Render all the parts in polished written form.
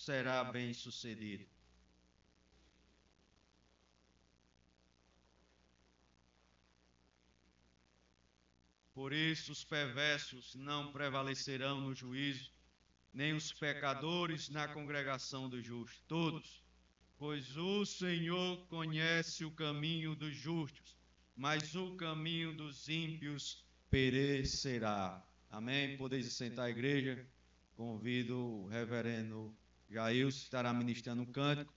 será bem-sucedido. Por isso os perversos não prevalecerão no juízo, nem os pecadores na congregação dos justos. Todos, pois o Senhor conhece o caminho dos justos, mas o caminho dos ímpios perecerá. Amém? Podeis sentar a igreja. Convido o reverendo Jailson, que estará ministrando um cântico,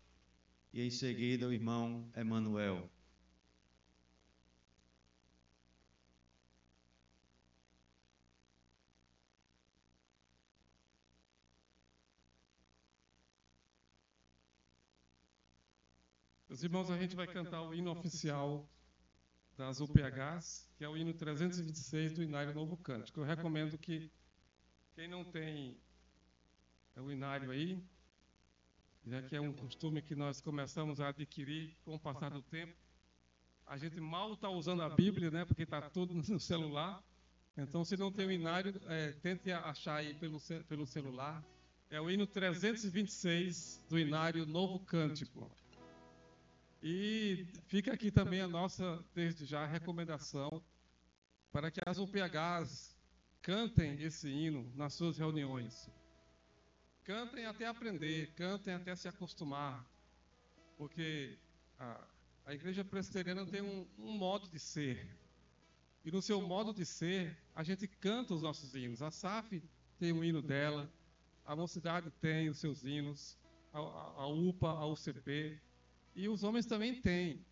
e em seguida o irmão Emanuel. Meus irmãos, a gente vai cantar o hino oficial das UPHs, que é o hino 326 do Inário Novo Cântico. Eu recomendo que quem não tem o inário aí, já que é um costume que nós começamos a adquirir com o passar do tempo, a gente mal está usando a Bíblia, né, porque está tudo no celular. Então, se não tem o inário, tente achar aí pelo celular. É o hino 326 do Inário Novo Cântico. E fica aqui também a nossa, desde já, recomendação para que as UPHs cantem esse hino nas suas reuniões. Cantem até aprender, cantem até se acostumar, porque a Igreja Presbiteriana tem um modo de ser. E no seu modo de ser, a gente canta os nossos hinos. A SAF tem o hino dela, a Mocidade tem os seus hinos, a UPA, a UCP, e os homens também têm.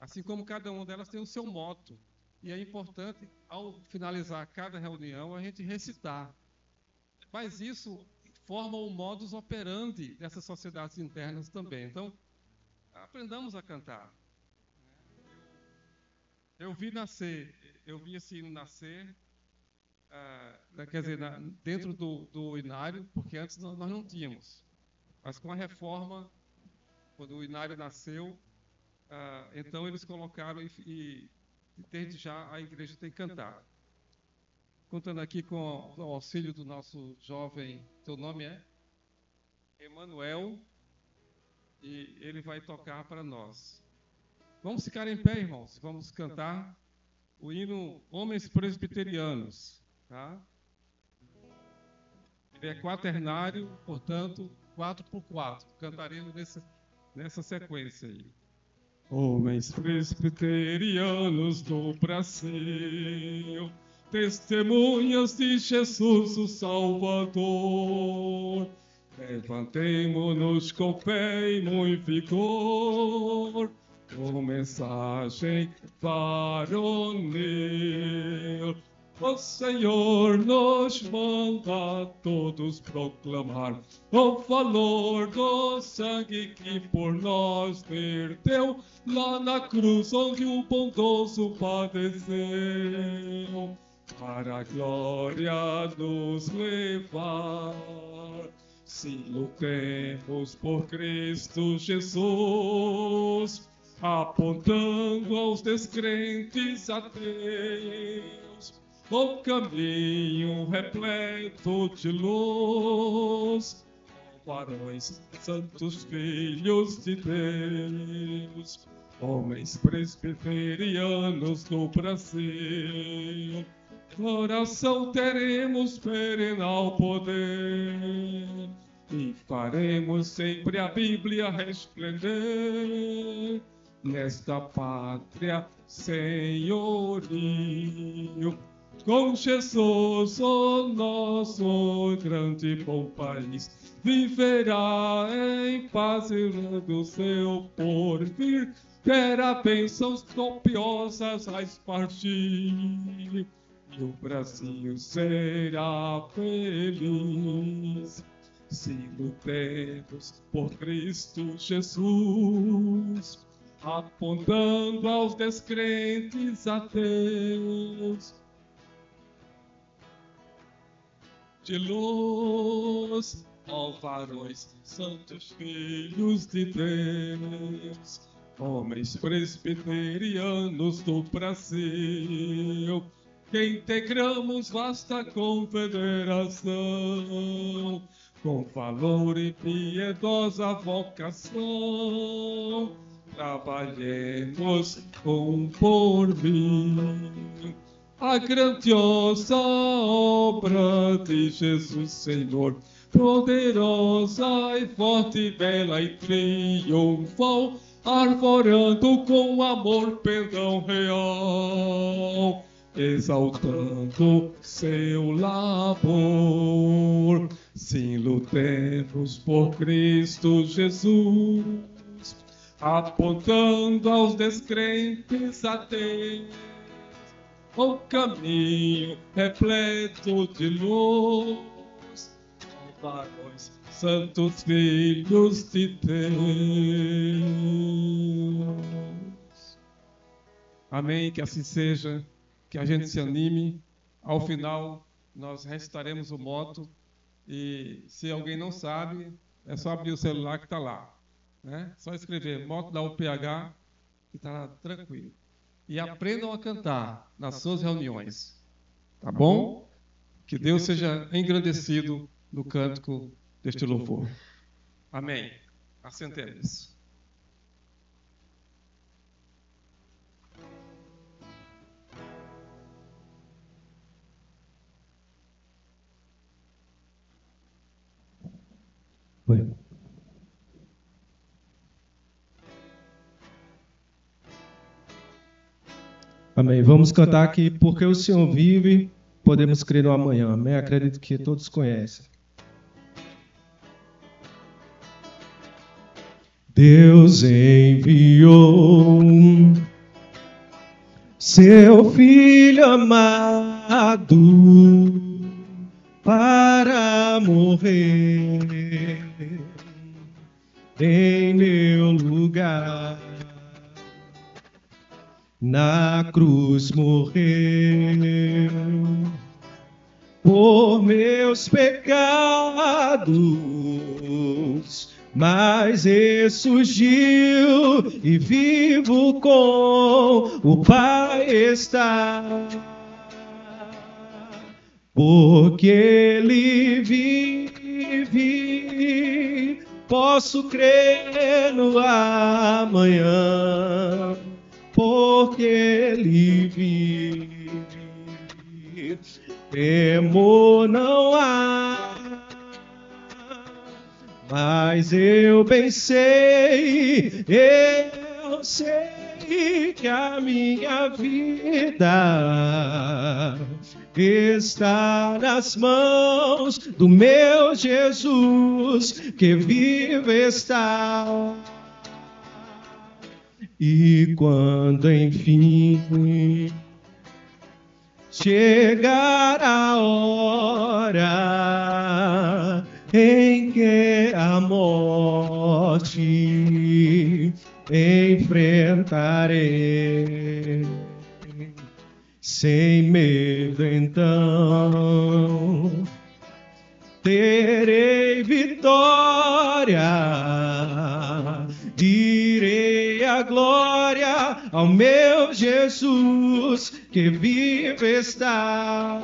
Assim como cada uma delas tem o seu moto. E é importante, ao finalizar cada reunião, a gente recitar. Mas isso forma o modus operandi dessas sociedades internas também. Então, aprendamos a cantar. Eu vi esse hino nascer, quer dizer, dentro do inário, porque antes nós não tínhamos. Mas com a reforma, quando o inário nasceu, então eles colocaram e desde já a igreja tem cantado. Contando aqui com o auxílio do nosso jovem, seu nome é? Emanuel, e ele vai tocar para nós. Vamos ficar em pé, irmãos, vamos cantar o hino Homens Presbiterianos, tá? Ele é quaternário, portanto, 4x4. Cantaremos nessa sequência aí. Homens presbiterianos do Brasil, testemunhas de Jesus o Salvador, levantemo-nos com fé e muito vigor, com mensagem varonil. O Senhor nos manda a todos proclamar o valor do sangue que por nós verteu lá na cruz onde o bondoso padeceu, para a glória nos levar. Se lutemos por Cristo Jesus, apontando aos descrentes ateus o caminho repleto de luz, varões santos, filhos de Deus, homens presbiterianos do Brasil, oração teremos perenal poder e faremos sempre a Bíblia resplender nesta pátria senhorio. Com Jesus, o nosso grande bom país viverá em paz e do seu porvir, terá bênçãos copiosas a espargir, e o Brasil será feliz. Se lutemos por Cristo Jesus, apontando aos descrentes ateus, de luz, ó varões santos, filhos de Deus, homens presbiterianos do Brasil, que integramos vasta confederação, com valor e piedosa vocação, trabalhemos com porvir a grandiosa obra de Jesus Senhor, poderosa e forte, bela e triunfal, arvorando com amor perdão real, exaltando seu labor. Sim, lutemos por Cristo Jesus, apontando aos descrentes a Deus o caminho repleto de luz, varões, santos filhos de Deus. Amém, que assim seja, que a gente se anime. Ao final, nós recitaremos o moto, e se alguém não sabe, é só abrir o celular que está lá, né? Só escrever moto da UPH, que está lá tranquilo. E aprendam a cantar nas suas reuniões, tá bom? Que Deus seja engrandecido no cântico deste louvor. Amém. Assentemos. Oi. Amém. Vamos cantar aqui, porque o Senhor vive, podemos crer no amanhã. Amém. Acredito que todos conhecem. Deus enviou seu Filho amado para morrer em meu lugar. Na cruz morreu por meus pecados, mas ressurgiu e vivo com o Pai está. Porque Ele vive, posso crer no amanhã. Porque Ele vive, temor não há, mas eu bem sei, eu sei que a minha vida está nas mãos do meu Jesus, que vive está. E quando enfim chegar a hora em que a morte enfrentarei, sem medo então terei vitória, direi a glória ao meu Jesus, que vive está.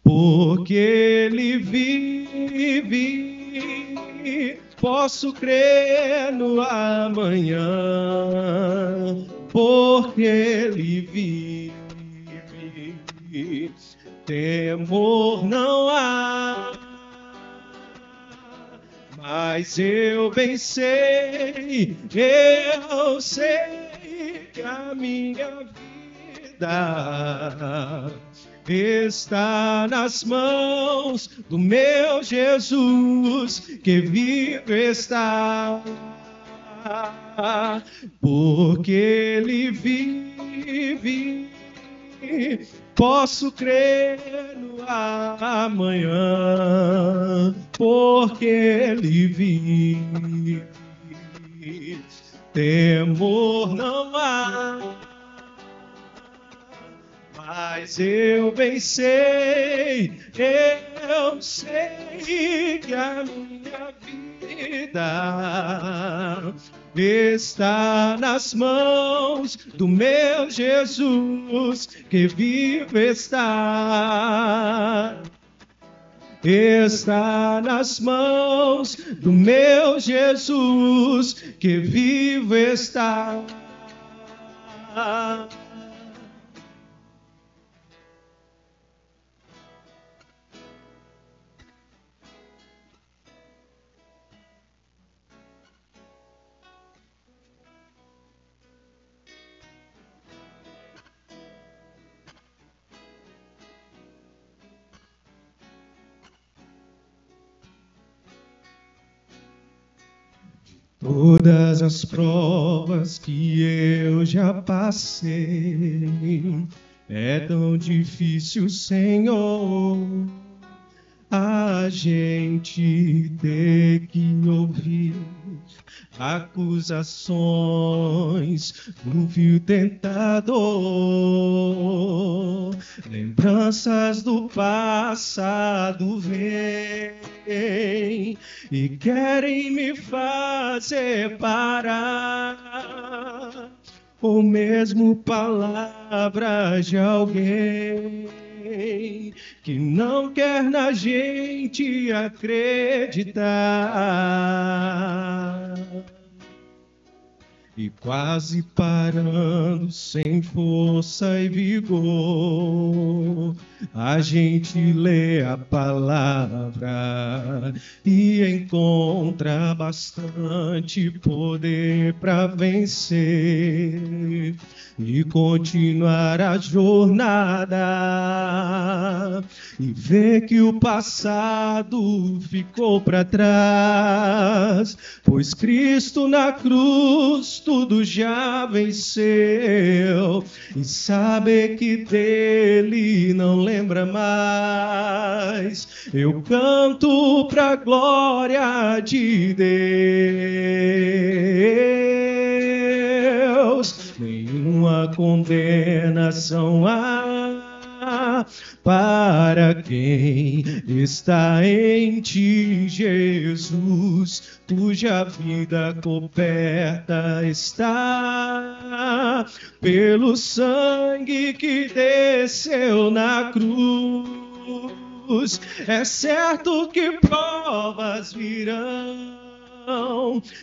Porque Ele vive, posso crer no amanhã. Porque Ele vive, temor não há, mas eu bem sei, eu sei que a minha vida está nas mãos do meu Jesus, que vive está. Porque Ele vive, posso crer no amanhã. Porque Ele vive, temor não há, mas eu bem sei, eu sei que a minha vida está nas mãos do meu Jesus, que vive está. está nas mãos do meu Jesus, que vivo está. Todas as provas que eu já passei, é tão difícil, Senhor, a gente ter que ouvir acusações do vil tentador. Lembranças do passado vêm e querem me fazer parar, ou mesmo palavras de alguém que não quer na gente acreditar. E quase parando, sem força e vigor, a gente lê a palavra e encontra bastante poder para vencer e continuar a jornada, e ver que o passado ficou para trás, pois Cristo na cruz tudo já venceu, e saber que dele não lembra mais. Eu canto pra glória de Deus, nenhuma condenação há para quem está em ti, Jesus, cuja vida coberta está pelo sangue que desceu na cruz. É certo que provas virão,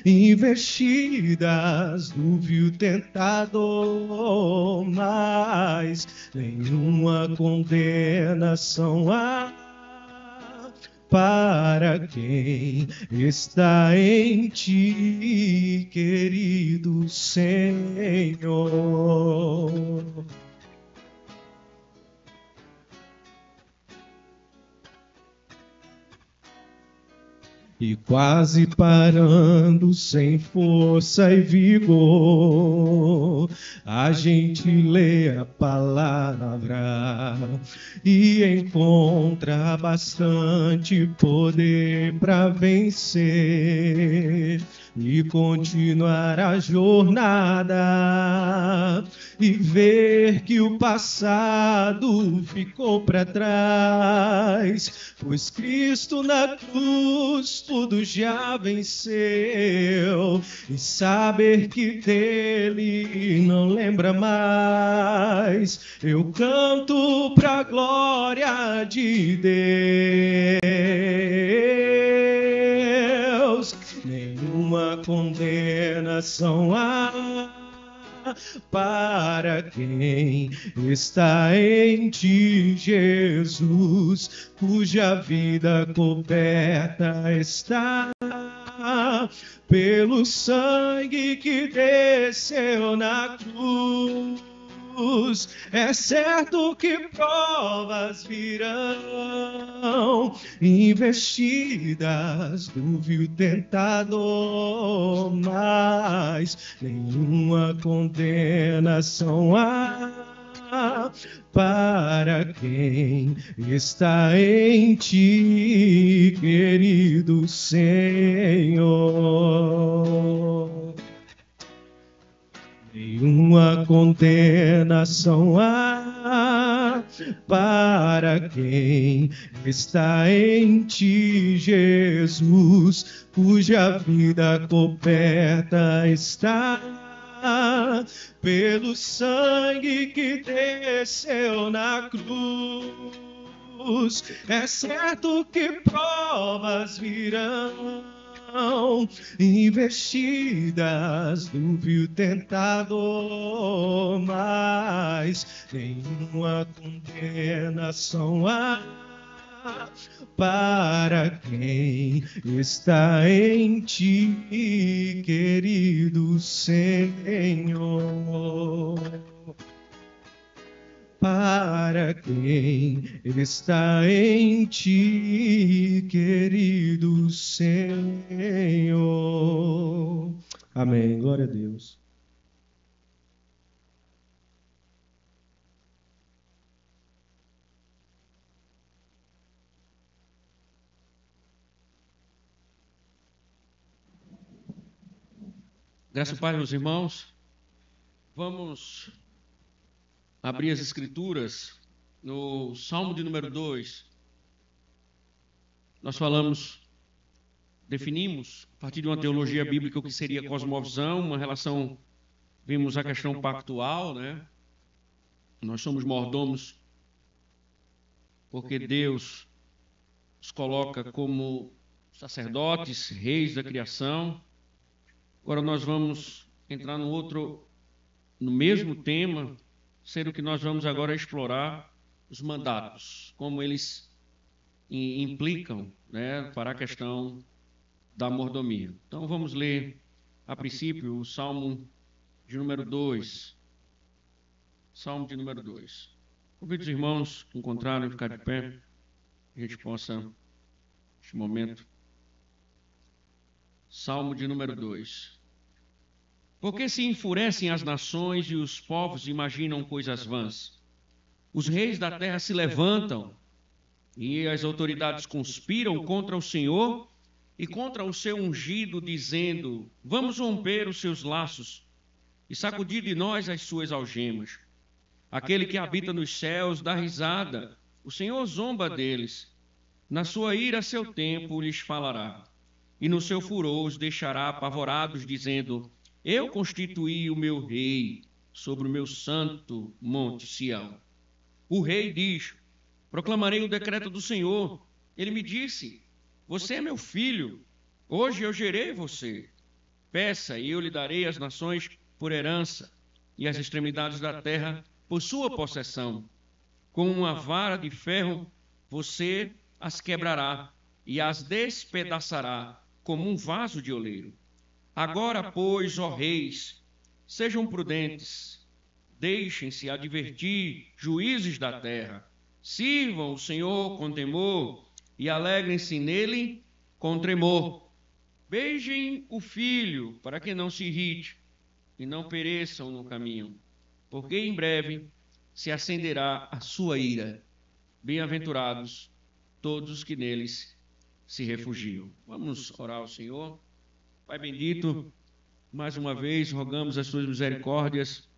investidas do vil tentador, mas nenhuma condenação há para quem está em ti, querido Senhor. E quase parando, sem força e vigor, a gente lê a palavra e encontra bastante poder para vencer e continuar a jornada, e ver que o passado ficou para trás, pois Cristo na cruz tudo já venceu, e saber que dele não lembra mais. Eu canto pra glória de Deus, nenhuma condenação há para quem está em ti, Jesus, cuja vida coberta está pelo sangue que desceu na cruz. É certo que provas virão, investidas do vil tentador, mas nenhuma condenação há para quem está em ti, querido Senhor. Nenhuma condenação há para quem está em ti, Jesus, cuja vida coberta está pelo sangue que desceu na cruz. É certo que provas virão, investidas do vil tentador, mas nenhuma condenação há para quem está em ti, querido Senhor. Para quem está em ti, querido Senhor. Amém. Glória a Deus. Graças ao Pai, meus irmãos. Vamos abrir as Escrituras no Salmo de número 2. Nós definimos, a partir de uma teologia bíblica, o que seria cosmovisão, uma relação, vimos a questão pactual, né? Nós somos mordomos porque Deus nos coloca como sacerdotes, reis da criação. Agora nós vamos entrar no mesmo tema, sendo que nós vamos agora explorar os mandatos, como eles implicam, né, para a questão da mordomia. Então vamos ler, a princípio, o Salmo de número 2. Salmo de número 2. Convido os irmãos que encontrarem, ficar de pé, que a gente possa, neste momento. Salmo de número 2. Porque se enfurecem as nações e os povos imaginam coisas vãs. Os reis da terra se levantam e as autoridades conspiram contra o Senhor e contra o seu ungido, dizendo: vamos romper os seus laços e sacudir de nós as suas algemas. Aquele que habita nos céus dá risada, o Senhor zomba deles. Na sua ira, seu tempo lhes falará, e no seu furor os deixará apavorados, dizendo: eu constituí o meu rei sobre o meu santo monte Sião. O rei diz: proclamarei o decreto do Senhor. Ele me disse: você é meu filho, hoje eu gerei você. Peça e eu lhe darei as nações por herança e as extremidades da terra por sua possessão. Com uma vara de ferro você as quebrará e as despedaçará como um vaso de oleiro. Agora, pois, ó reis, sejam prudentes, deixem-se advertir, juízes da terra. Sirvam o Senhor com temor e alegrem-se nele com tremor. Beijem o filho para que não se irrite e não pereçam no caminho, porque em breve se acenderá a sua ira. Bem-aventurados todos os que neles se refugiam. Vamos orar ao Senhor. Pai bendito, mais uma vez rogamos as suas misericórdias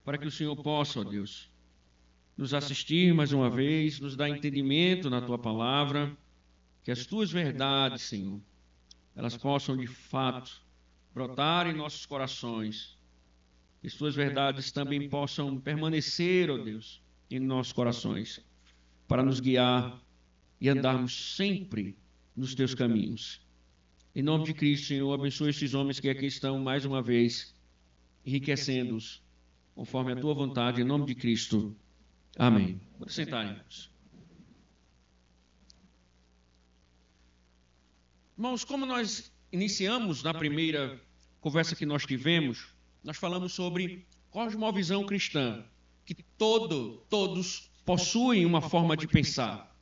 para que o Senhor possa, ó Deus, nos assistir mais uma vez, nos dar entendimento na tua palavra, que as tuas verdades, Senhor, elas possam de fato brotar em nossos corações, que as tuas verdades também possam permanecer, ó Deus, em nossos corações, para nos guiar e andarmos sempre nos teus caminhos. Em nome de Cristo, Senhor, abençoe esses homens que aqui estão mais uma vez, enriquecendo-os, conforme a tua vontade, em nome de Cristo. Amém. Pode sentar, irmãos. Irmãos, como nós iniciamos na primeira conversa que nós tivemos, nós falamos sobre cosmovisão cristã, que todos possuem uma forma de pensar.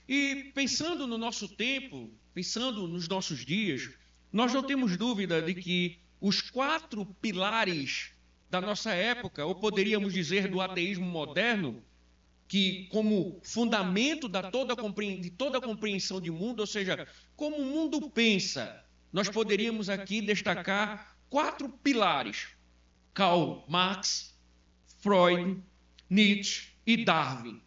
E pensando no nosso tempo, pensando nos nossos dias, nós não temos dúvida de que os 4 pilares da nossa época, ou poderíamos dizer do ateísmo moderno, que como fundamento de toda a compreensão de mundo, ou seja, como o mundo pensa, nós poderíamos aqui destacar 4 pilares: Karl Marx, Freud, Nietzsche e Darwin.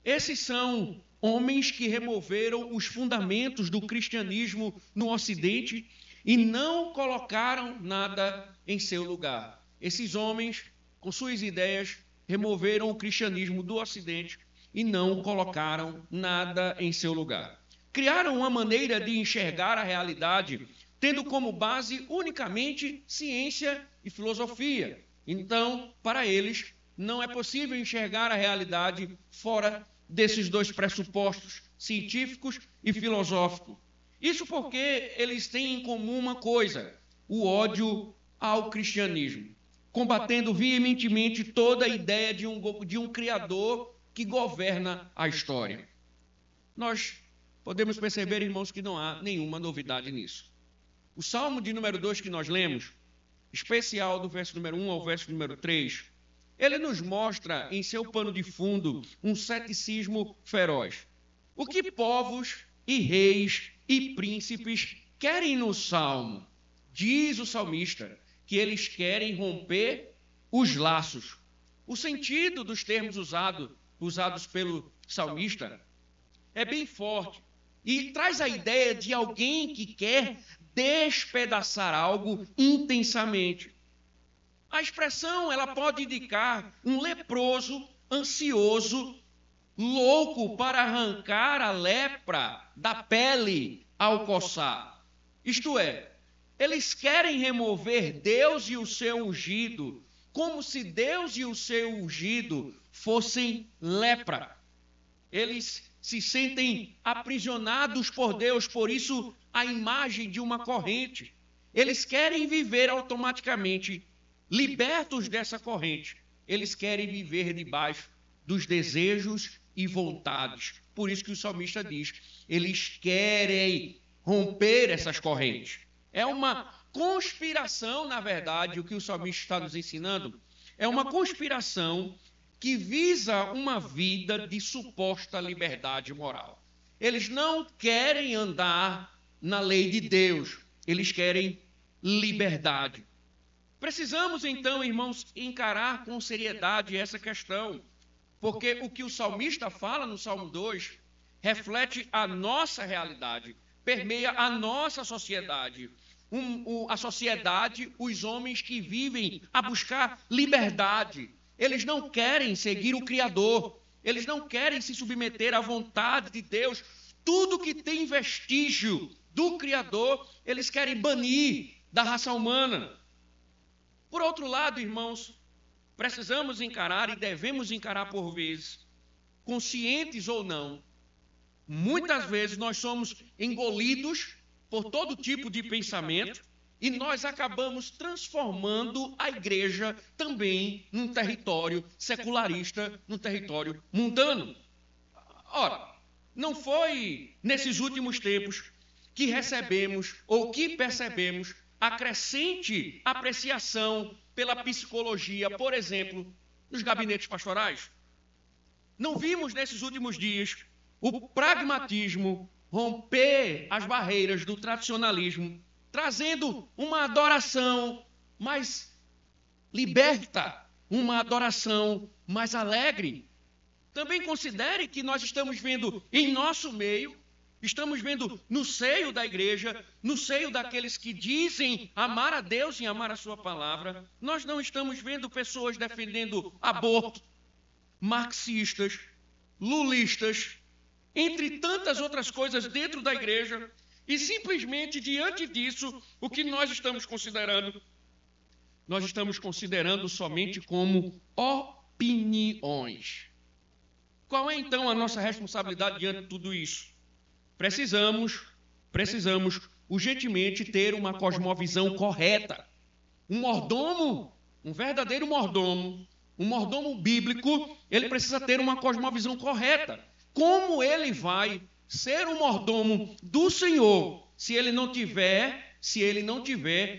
Esses são homens que removeram os fundamentos do cristianismo no Ocidente e não colocaram nada em seu lugar. Esses homens, com suas ideias, removeram o cristianismo do Ocidente e não colocaram nada em seu lugar. Criaram uma maneira de enxergar a realidade, tendo como base unicamente ciência e filosofia. Então, para eles, não é possível enxergar a realidade fora desses dois pressupostos, científicos e filosóficos. Isso porque eles têm em comum uma coisa: o ódio ao cristianismo, combatendo veementemente toda a ideia de um Criador que governa a história. Nós podemos perceber, irmãos, que não há nenhuma novidade nisso. O Salmo de número 2 que nós lemos, especial do verso número 1 ao verso número 3, ele nos mostra em seu pano de fundo um ceticismo feroz. O que povos e reis e príncipes querem no Salmo? Diz o salmista que eles querem romper os laços. O sentido dos termos usados pelo salmista é bem forte e traz a ideia de alguém que quer despedaçar algo intensamente. A expressão ela pode indicar um leproso, ansioso, louco para arrancar a lepra da pele ao coçar. Isto é, eles querem remover Deus e o seu ungido, como se Deus e o seu ungido fossem lepra. Eles se sentem aprisionados por Deus, por isso a imagem de uma corrente. Eles querem viver automaticamente libertos dessa corrente. Eles querem viver debaixo dos desejos e vontades. Por isso que o salmista diz, eles querem romper essas correntes. É uma conspiração, na verdade, o que o salmista está nos ensinando, é uma conspiração que visa uma vida de suposta liberdade moral. Eles não querem andar na lei de Deus, eles querem liberdade. Precisamos, então, irmãos, encarar com seriedade essa questão, porque o que o salmista fala no Salmo 2 reflete a nossa realidade, permeia a nossa sociedade. A sociedade, os homens que vivem a buscar liberdade. Eles não querem seguir o Criador, eles não querem se submeter à vontade de Deus. Tudo que tem vestígio do Criador, eles querem banir da raça humana. Por outro lado, irmãos, precisamos encarar e devemos encarar por vezes, conscientes ou não, muitas vezes nós somos engolidos por todo tipo de pensamento e nós acabamos transformando a igreja também num território secularista, num território mundano. Ora, não foi nesses últimos tempos que recebemos ou que percebemos a crescente apreciação pela psicologia, por exemplo, nos gabinetes pastorais? Não vimos nesses últimos dias o pragmatismo romper as barreiras do tradicionalismo, trazendo uma adoração mais liberta, uma adoração mais alegre? Também considere que nós estamos vendo em nosso meio, estamos vendo no seio da igreja, no seio daqueles que dizem amar a Deus e amar a sua palavra, nós não estamos vendo pessoas defendendo aborto, marxistas, lulistas, entre tantas outras coisas dentro da igreja, e simplesmente diante disso, o que nós estamos considerando? Nós estamos considerando somente como opiniões. Qual é então a nossa responsabilidade diante de tudo isso? Precisamos urgentemente ter uma cosmovisão correta. Um mordomo, um verdadeiro mordomo, um mordomo bíblico, ele precisa ter uma cosmovisão correta. Como ele vai ser um mordomo do Senhor se ele não tiver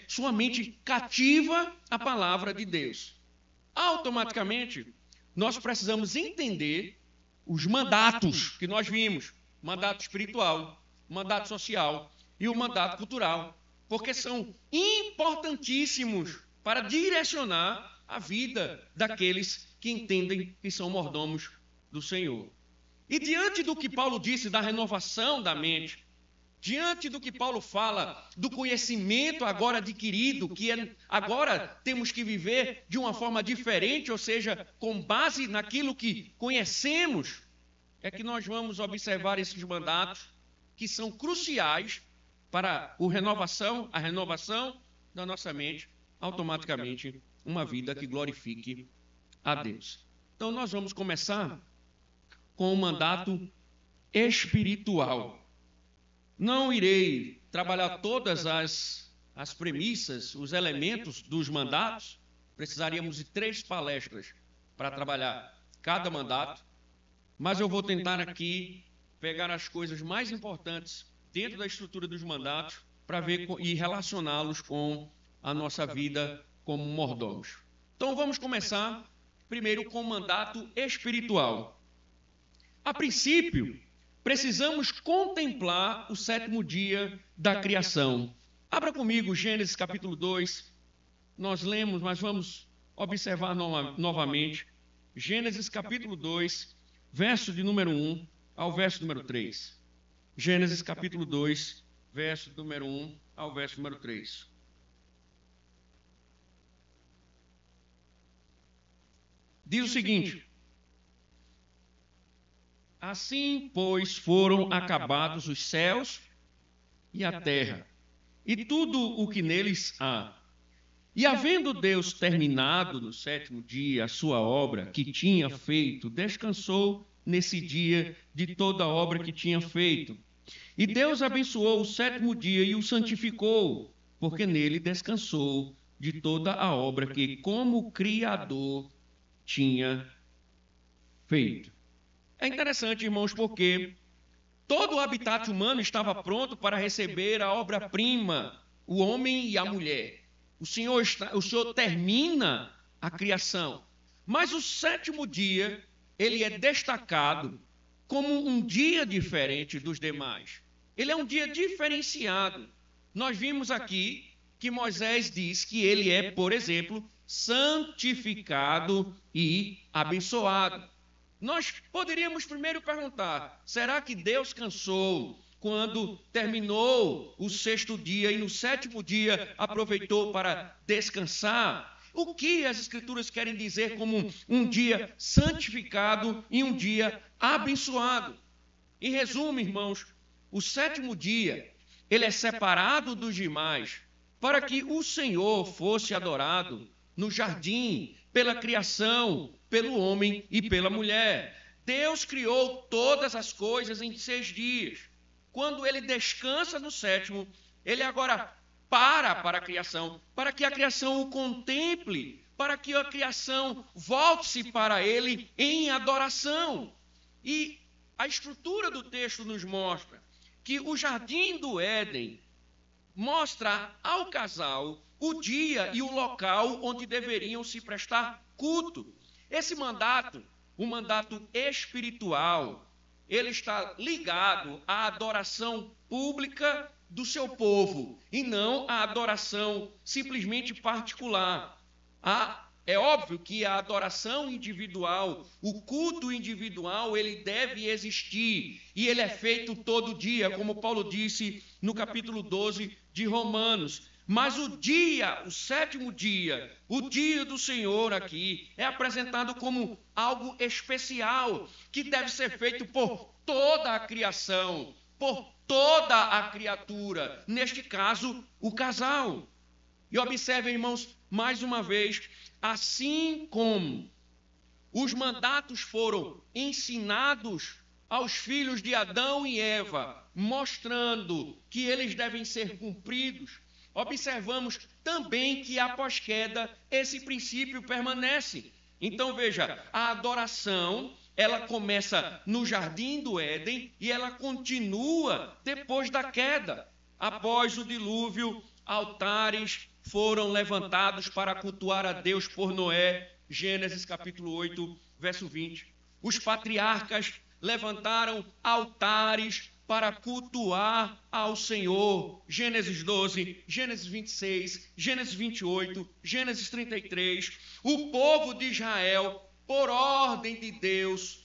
sua mente cativa à palavra de Deus? Automaticamente, nós precisamos entender os mandatos que nós vimos, mandato espiritual, mandato social e o mandato cultural, porque são importantíssimos para direcionar a vida daqueles que entendem que são mordomos do Senhor. E diante do que Paulo disse da renovação da mente, diante do que Paulo fala do conhecimento agora adquirido, agora temos que viver de uma forma diferente, ou seja, com base naquilo que conhecemos, é que nós vamos observar esses mandatos que são cruciais para a renovação da nossa mente, automaticamente uma vida que glorifique a Deus. Então nós vamos começar com o mandato espiritual. Não irei trabalhar todas as premissas, os elementos dos mandatos. Precisaríamos de 3 palestras para trabalhar cada mandato, mas eu vou tentar aqui pegar as coisas mais importantes dentro da estrutura dos mandatos para ver e relacioná-los com a nossa vida como mordomos. Então vamos começar primeiro com o mandato espiritual. A princípio, precisamos contemplar o 7º dia da criação. Abra comigo Gênesis capítulo 2. Nós lemos, mas vamos observar novamente. Gênesis capítulo 2, verso de número 1 ao verso número 3. Gênesis capítulo 2, verso número 1 ao verso número 3. Diz o seguinte: assim, pois, foram acabados os céus e a terra, e tudo o que neles há. E havendo Deus terminado no 7º dia a sua obra que tinha feito, descansou nesse dia de toda a obra que tinha feito. E Deus abençoou o 7º dia e o santificou, porque nele descansou de toda a obra que, como Criador, tinha feito. É interessante, irmãos, porque todo o habitat humano estava pronto para receber a obra-prima, o homem e a mulher. O Senhor termina a criação, mas o 7º dia, ele é destacado como um dia diferente dos demais. Ele é um dia diferenciado. Nós vimos aqui que Moisés diz que ele é, por exemplo, santificado e abençoado. Nós poderíamos primeiro perguntar, será que Deus cansou quando terminou o 6º dia e no 7º dia aproveitou para descansar? O que as Escrituras querem dizer como um dia santificado e um dia abençoado? Em resumo, irmãos, o 7º dia, ele é separado dos demais para que o Senhor fosse adorado no jardim, pela criação, pelo homem e pela mulher. Deus criou todas as coisas em 6 dias. Quando ele descansa no 7º, ele agora para a criação, para que a criação o contemple, para que a criação volte-se para ele em adoração. E a estrutura do texto nos mostra que o jardim do Éden mostra ao casal o dia e o local onde deveriam se prestar culto. Esse mandato, o mandato espiritual, ele está ligado à adoração pública do seu povo e não à adoração simplesmente particular. É óbvio que a adoração individual, o culto individual, ele deve existir e ele é feito todo dia, como Paulo disse no capítulo 12 de Romanos. Mas o 7º dia, o dia do Senhor aqui, é apresentado como algo especial, que deve ser feito por toda a criação, por toda a criatura, neste caso, o casal. E observem, irmãos, mais uma vez, assim como os mandatos foram ensinados aos filhos de Adão e Eva, mostrando que eles devem ser cumpridos, observamos também que após queda esse princípio permanece. Então veja, a adoração, ela começa no jardim do Éden e ela continua depois da queda. Após o dilúvio, altares foram levantados para cultuar a Deus por Noé, Gênesis capítulo 8, verso 20. Os patriarcas levantaram altares para cultuar ao Senhor. Gênesis 12, Gênesis 26, Gênesis 28, Gênesis 33. O povo de Israel, por ordem de Deus,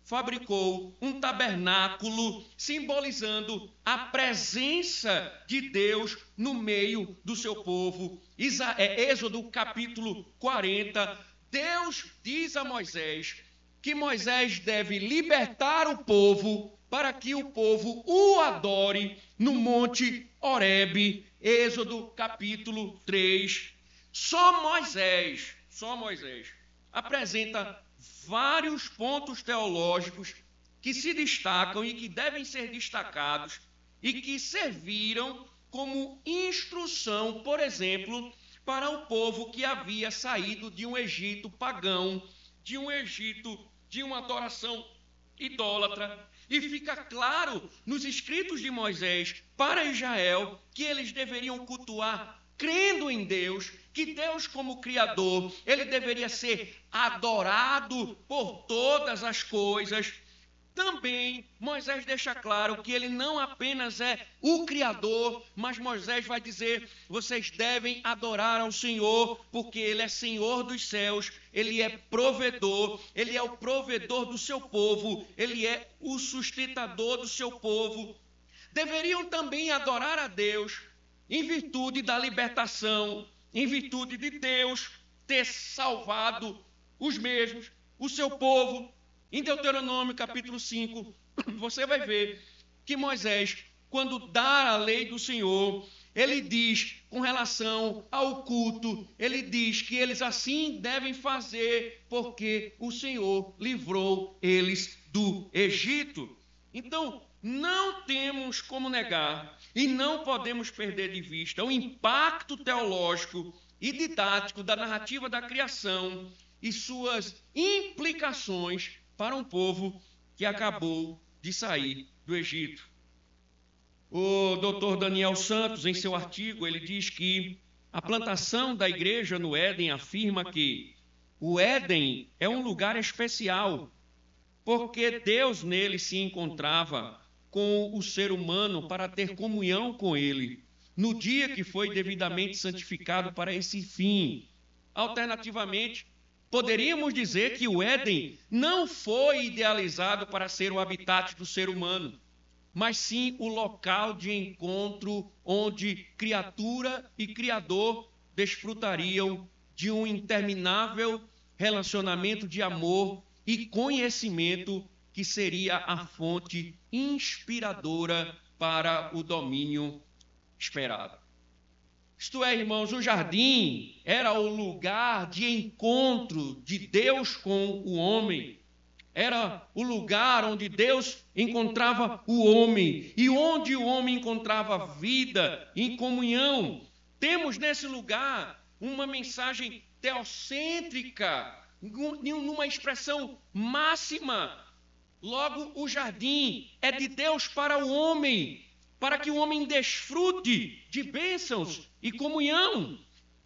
fabricou um tabernáculo simbolizando a presença de Deus no meio do seu povo. Êxodo capítulo 40, Deus diz a Moisés que Moisés deve libertar o povo para que o povo o adore no Monte Horebe, Êxodo capítulo 3. Só Moisés apresenta vários pontos teológicos que se destacam e que devem ser destacados e que serviram como instrução, por exemplo, para o povo que havia saído de um Egito pagão, de um Egito de uma adoração idólatra. E fica claro nos escritos de Moisés para Israel que eles deveriam cultuar crendo em Deus, que Deus como Criador, ele deveria ser adorado por todas as coisas. Também Moisés deixa claro que ele não apenas é o Criador, mas Moisés vai dizer, vocês devem adorar ao Senhor, porque Ele é Senhor dos céus, Ele é provedor, Ele é o provedor do seu povo, Ele é o sustentador do seu povo. Deveriam também adorar a Deus em virtude da libertação, em virtude de Deus ter salvado os mesmos, o seu povo. Em Deuteronômio capítulo 5, você vai ver que Moisés, quando dá a lei do Senhor, ele diz com relação ao culto, ele diz que eles assim devem fazer, porque o Senhor livrou eles do Egito. Então, não temos como negar e não podemos perder de vista o impacto teológico e didático da narrativa da criação e suas implicações para um povo que acabou de sair do Egito. O Dr. Daniel Santos, em seu artigo, ele diz que a plantação da igreja no Éden afirma que o Éden é um lugar especial, porque Deus nele se encontrava com o ser humano para ter comunhão com ele, no dia que foi devidamente santificado para esse fim. Alternativamente, poderíamos dizer que o Éden não foi idealizado para ser o habitat do ser humano, mas sim o local de encontro onde criatura e criador desfrutariam de um interminável relacionamento de amor e conhecimento que seria a fonte inspiradora para o domínio esperado. Isto é, irmãos, o jardim era o lugar de encontro de Deus com o homem. Era o lugar onde Deus encontrava o homem e onde o homem encontrava vida em comunhão. Temos nesse lugar uma mensagem teocêntrica, numa expressão máxima. Logo, o jardim é de Deus para o homem, para que o homem desfrute de bênçãos e comunhão.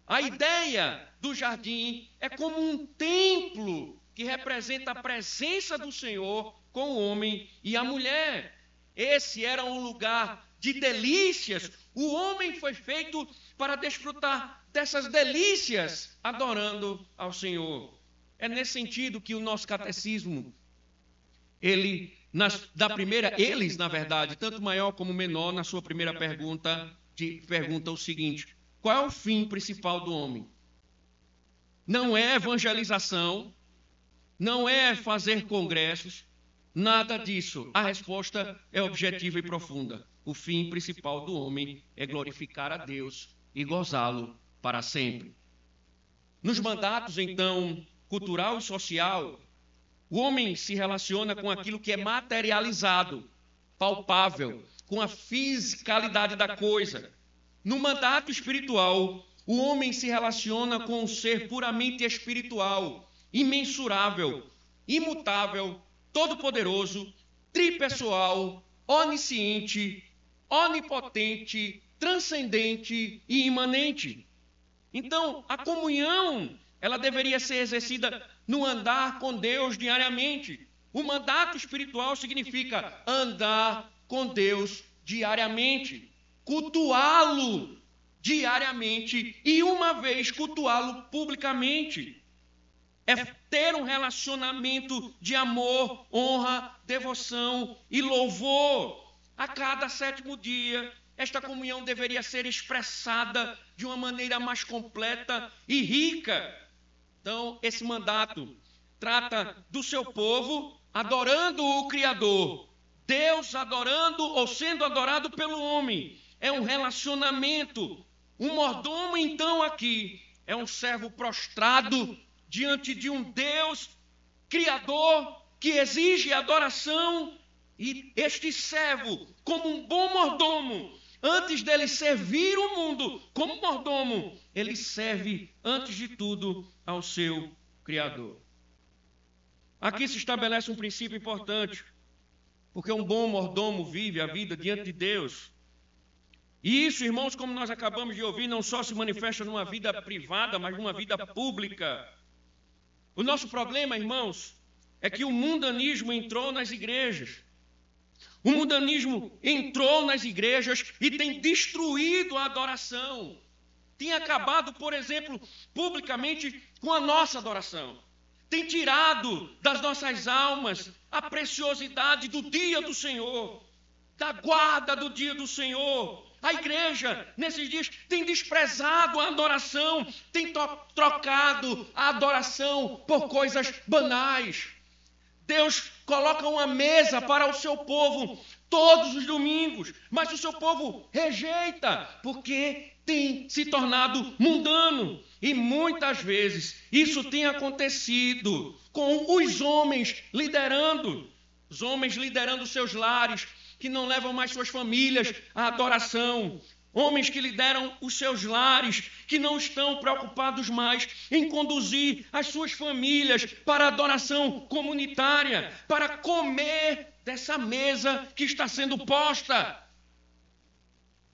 A ideia do jardim é como um templo que representa a presença do Senhor com o homem e a mulher. Esse era um lugar de delícias. O homem foi feito para desfrutar dessas delícias, adorando ao Senhor. É nesse sentido que o nosso catecismo, eles, na verdade, tanto maior como menor, na sua primeira pergunta o seguinte: qual é o fim principal do homem? Não é evangelização, não é fazer congressos, nada disso. A resposta é objetiva e profunda. O fim principal do homem é glorificar a Deus e gozá-lo para sempre. Nos mandatos, então, cultural e social, o homem se relaciona com aquilo que é materializado, palpável, com a fisicalidade da coisa. No mandato espiritual, o homem se relaciona com um ser puramente espiritual, imensurável, imutável, todo-poderoso, tripessoal, onisciente, onipotente, transcendente e imanente. Então, a comunhão, ela deveria ser exercida no andar com Deus diariamente. O mandato espiritual significa andar com Deus diariamente, cultuá-lo diariamente e uma vez cultuá-lo publicamente. É ter um relacionamento de amor, honra, devoção e louvor. A cada sétimo dia, esta comunhão deveria ser expressada de uma maneira mais completa e rica. Então, esse mandato trata do seu povo adorando o Criador. Deus adorando ou sendo adorado pelo homem. É um relacionamento. Um mordomo, então, aqui, é um servo prostrado diante de um Deus Criador que exige adoração. E este servo, como um bom mordomo, antes dele servir o mundo como mordomo, ele serve, antes de tudo, ao seu Criador. Aqui se estabelece um princípio importante, porque um bom mordomo vive a vida diante de Deus. E isso, irmãos, como nós acabamos de ouvir, não só se manifesta numa vida privada, mas numa vida pública. O nosso problema, irmãos, é que o mundanismo entrou nas igrejas. O mundanismo entrou nas igrejas e tem destruído a adoração. Tem acabado, por exemplo, publicamente com a nossa adoração. Tem tirado das nossas almas a preciosidade do dia do Senhor, da guarda do dia do Senhor. A igreja, nesses dias, tem desprezado a adoração, tem trocado a adoração por coisas banais. Deus coloca uma mesa para o seu povo todos os domingos, mas o seu povo rejeita, porque tem se tornado mundano. E muitas vezes isso tem acontecido com os homens liderando seus lares, que não levam mais suas famílias à adoração. Homens que lideram os seus lares, que não estão preocupados mais em conduzir as suas famílias para a adoração comunitária, para comer dessa mesa que está sendo posta.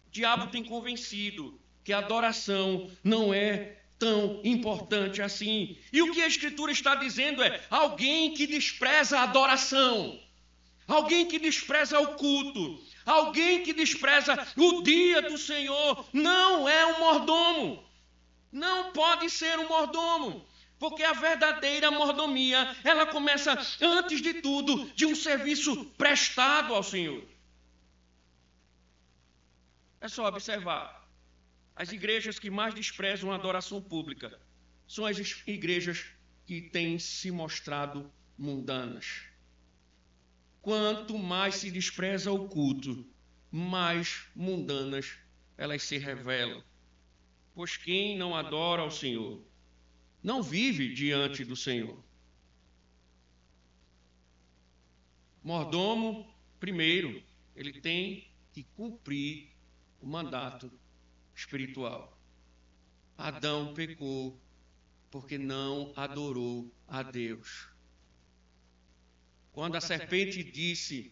O diabo tem convencido que a adoração não é tão importante assim. E o que a Escritura está dizendo é: alguém que despreza a adoração, alguém que despreza o culto, alguém que despreza o dia do Senhor, não é um mordomo. Não pode ser um mordomo. Porque a verdadeira mordomia, ela começa, antes de tudo, de um serviço prestado ao Senhor. É só observar. As igrejas que mais desprezam a adoração pública são as igrejas que têm se mostrado mundanas. Quanto mais se despreza o culto, mais mundanas elas se revelam. Pois quem não adora ao Senhor não vive diante do Senhor. Mordomo, primeiro, ele tem que cumprir o mandato espiritual. Adão pecou porque não adorou a Deus. Quando a serpente disse: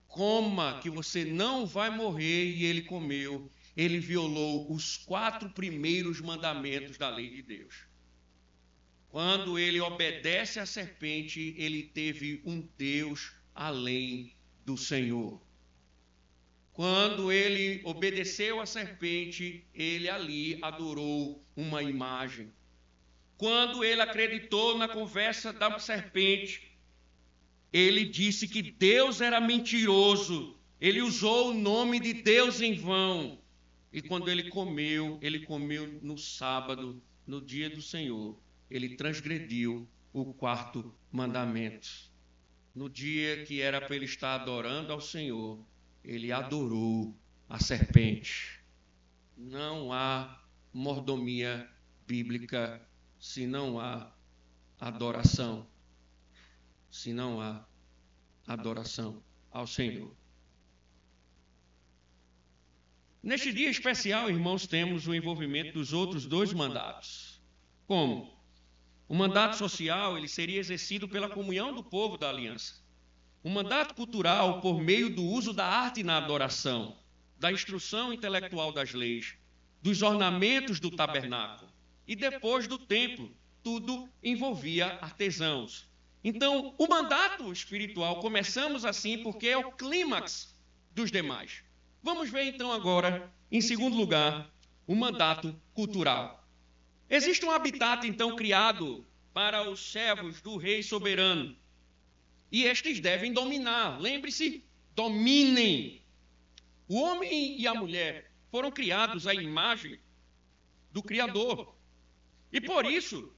coma que você não vai morrer, e ele comeu, ele violou os 4 primeiros mandamentos da lei de Deus. Quando ele obedece à serpente, ele teve um Deus além do Senhor. Quando ele obedeceu à serpente, ele ali adorou uma imagem. Quando ele acreditou na conversa da serpente, ele disse que Deus era mentiroso. Ele usou o nome de Deus em vão. E quando ele comeu no sábado, no dia do Senhor. Ele transgrediu o 4º mandamento. No dia que era para ele estar adorando ao Senhor, ele adorou a serpente. Não há mordomia bíblica se não há adoração. Se não há adoração ao Senhor. Neste dia especial, irmãos, temos o envolvimento dos outros 2 mandatos. Como? O mandato social, ele seria exercido pela comunhão do povo da aliança. O mandato cultural, por meio do uso da arte na adoração, da instrução intelectual das leis, dos ornamentos do tabernáculo. E depois do templo, tudo envolvia artesãos. Então, o mandato espiritual, começamos assim porque é o clímax dos demais. Vamos ver então agora, em segundo lugar, o mandato cultural. Existe um habitat então criado para os servos do rei soberano. E estes devem dominar. Lembre-se, dominem. O homem e a mulher foram criados à imagem do Criador. E por isso,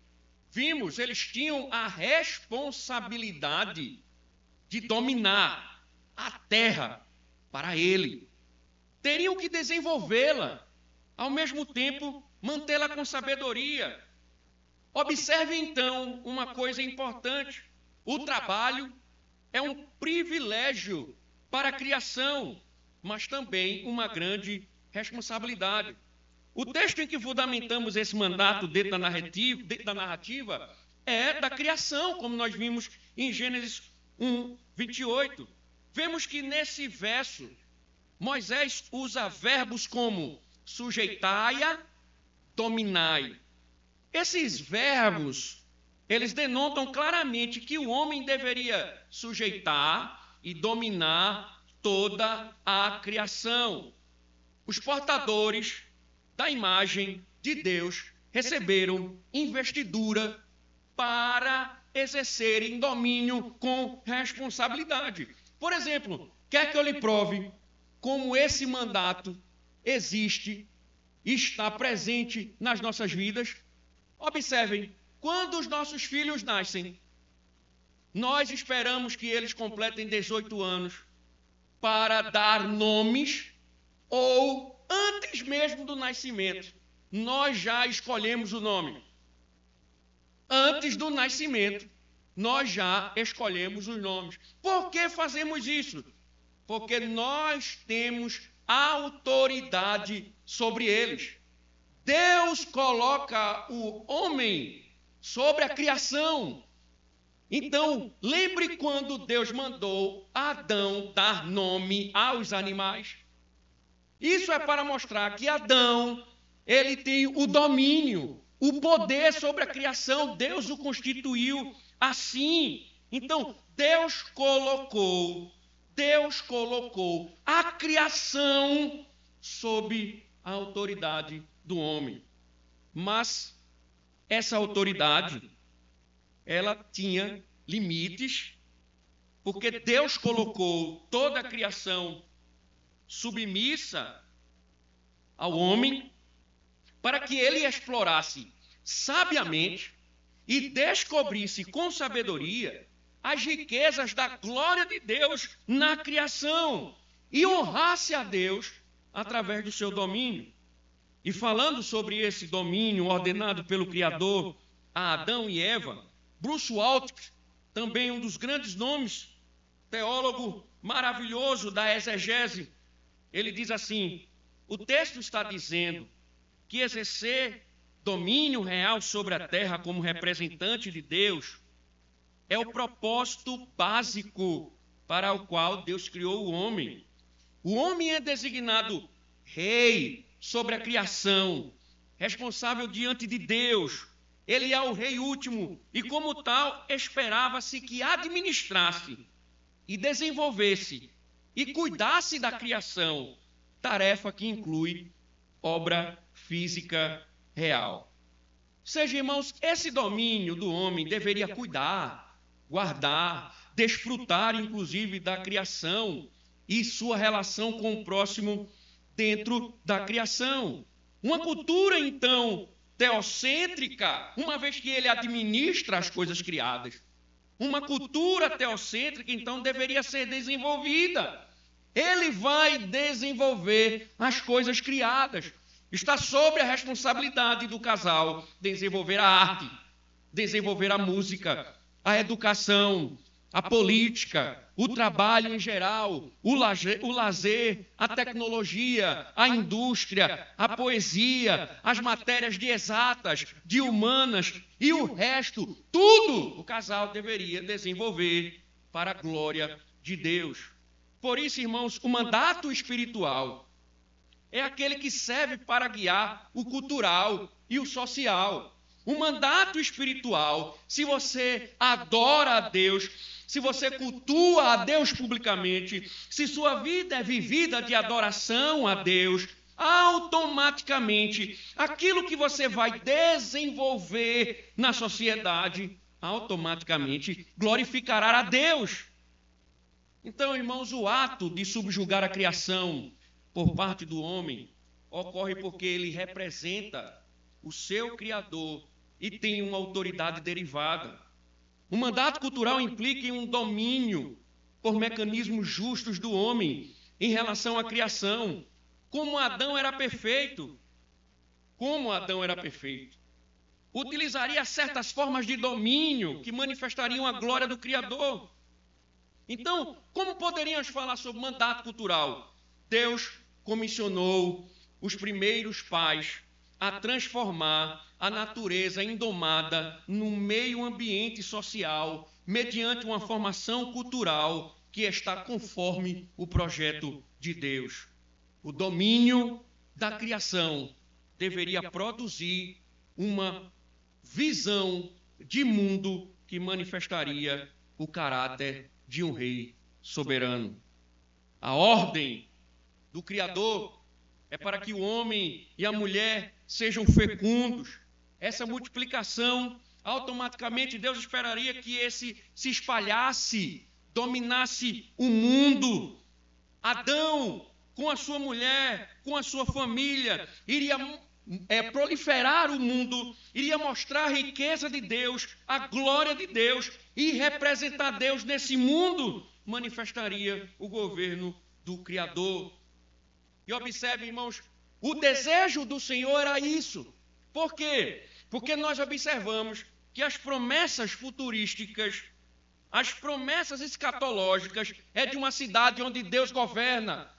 vimos, eles tinham a responsabilidade de dominar a terra para ele. Teriam que desenvolvê-la, ao mesmo tempo mantê-la com sabedoria. Observe então uma coisa importante: o trabalho é um privilégio para a criação, mas também uma grande responsabilidade. O texto em que fundamentamos esse mandato dentro da narrativa é da criação, como nós vimos em Gênesis 1, 28. Vemos que nesse verso, Moisés usa verbos como sujeitai-a, dominai. Esses verbos, eles denotam claramente que o homem deveria sujeitar e dominar toda a criação. Os portadores da imagem de Deus receberam investidura para exercerem domínio com responsabilidade. Por exemplo, quer que eu lhe prove como esse mandato existe e está presente nas nossas vidas? Observem, quando os nossos filhos nascem, nós esperamos que eles completem 18 anos para dar nomes, ou antes mesmo do nascimento, nós já escolhemos o nome. Antes do nascimento, nós já escolhemos os nomes. Por que fazemos isso? Porque nós temos autoridade sobre eles. Deus coloca o homem sobre a criação. Então, lembre quando Deus mandou Adão dar nome aos animais. Isso é para mostrar que Adão, ele tem o domínio, o poder sobre a criação. Deus o constituiu assim. Então, Deus colocou a criação sob a autoridade do homem. Mas essa autoridade, ela tinha limites, porque Deus colocou toda a criação submissa ao homem, para que ele explorasse sabiamente e descobrisse com sabedoria as riquezas da glória de Deus na criação e honrasse a Deus através do seu domínio. E falando sobre esse domínio ordenado pelo Criador a Adão e Eva, Bruce Waltke, também um dos grandes nomes, teólogo maravilhoso da exegese, ele diz assim: o texto está dizendo que exercer domínio real sobre a terra como representante de Deus é o propósito básico para o qual Deus criou o homem. O homem é designado rei sobre a criação, responsável diante de Deus. Ele é o rei último e, como tal, esperava-se que administrasse e desenvolvesse e cuidasse da criação, tarefa que inclui obra física real. Ou seja, irmãos, esse domínio do homem deveria cuidar, guardar, desfrutar, inclusive, da criação e sua relação com o próximo dentro da criação. Uma cultura, então, teocêntrica, uma vez que ele administra as coisas criadas. Uma cultura teocêntrica, então, deveria ser desenvolvida. Ele vai desenvolver as coisas criadas. Está sob a responsabilidade do casal desenvolver a arte, desenvolver a música, a educação, a política, o trabalho em geral, o lazer, a tecnologia, a indústria, a poesia, as matérias de exatas, de humanas e o resto, tudo o casal deveria desenvolver para a glória de Deus. Por isso, irmãos, o mandato espiritual é aquele que serve para guiar o cultural e o social. O mandato espiritual, se você adora a Deus, se você cultua a Deus publicamente, se sua vida é vivida de adoração a Deus, automaticamente, aquilo que você vai desenvolver na sociedade, automaticamente glorificará a Deus. Então, irmãos, o ato de subjugar a criação por parte do homem ocorre porque ele representa o seu Criador e tem uma autoridade derivada. O mandato cultural implica em um domínio por mecanismos justos do homem em relação à criação. Como Adão era perfeito, utilizaria certas formas de domínio que manifestariam a glória do Criador. Então, como poderíamos falar sobre mandato cultural? Deus comissionou os primeiros pais a transformar a natureza indomada no meio ambiente social, mediante uma formação cultural que está conforme o projeto de Deus. O domínio da criação deveria produzir uma visão de mundo que manifestaria o caráter de um rei soberano. A ordem do Criador é para que o homem e a mulher sejam fecundos. Essa multiplicação, automaticamente Deus esperaria que esse se espalhasse, dominasse o mundo. Adão, com a sua mulher, com a sua família, iria proliferar o mundo, iria mostrar a riqueza de Deus, a glória de Deus, e representar Deus nesse mundo, manifestaria o governo do Criador. E observe, irmãos, o desejo do Senhor era isso. Por quê? Porque nós observamos que as promessas futurísticas, as promessas escatológicas, é de uma cidade onde Deus governa.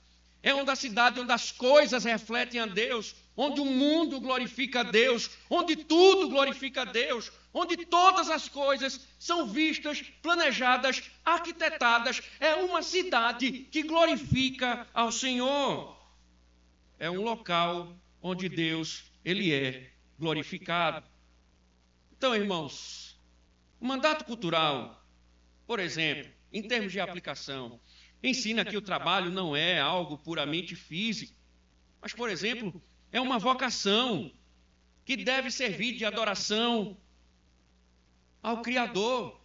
É uma cidade onde as coisas refletem a Deus, onde o mundo glorifica a Deus, onde tudo glorifica a Deus, onde todas as coisas são vistas, planejadas, arquitetadas. É uma cidade que glorifica ao Senhor. É um local onde Deus, Ele é glorificado. Então, irmãos, o mandato cultural, por exemplo, em termos de aplicação, ensina que o trabalho não é algo puramente físico, mas, por exemplo, é uma vocação que deve servir de adoração ao Criador.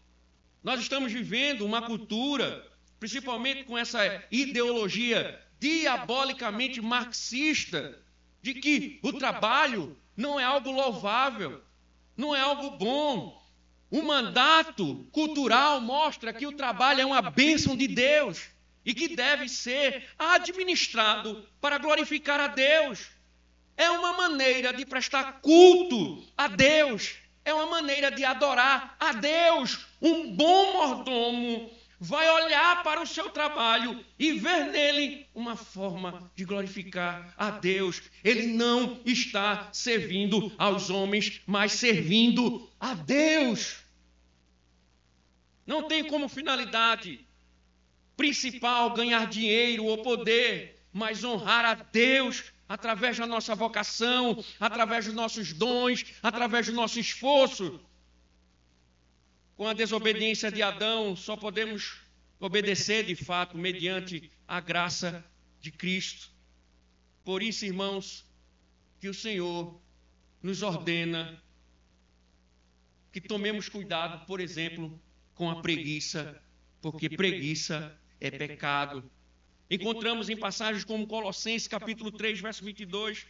Nós estamos vivendo uma cultura, principalmente com essa ideologia diabolicamente marxista, de que o trabalho não é algo louvável, não é algo bom. O mandato cultural mostra que o trabalho é uma bênção de Deus e que deve ser administrado para glorificar a Deus. É uma maneira de prestar culto a Deus, é uma maneira de adorar a Deus. Um bom mordomo vai olhar para o seu trabalho e ver nele uma forma de glorificar a Deus. Ele não está servindo aos homens, mas servindo a Deus. Não tem como finalidade principal ganhar dinheiro ou poder, mas honrar a Deus através da nossa vocação, através dos nossos dons, através do nosso esforço. Com a desobediência de Adão, só podemos obedecer de fato mediante a graça de Cristo. Por isso, irmãos, que o Senhor nos ordena que tomemos cuidado, por exemplo, com a preguiça, porque preguiça é pecado. Encontramos em passagens como Colossenses capítulo 3, verso 22,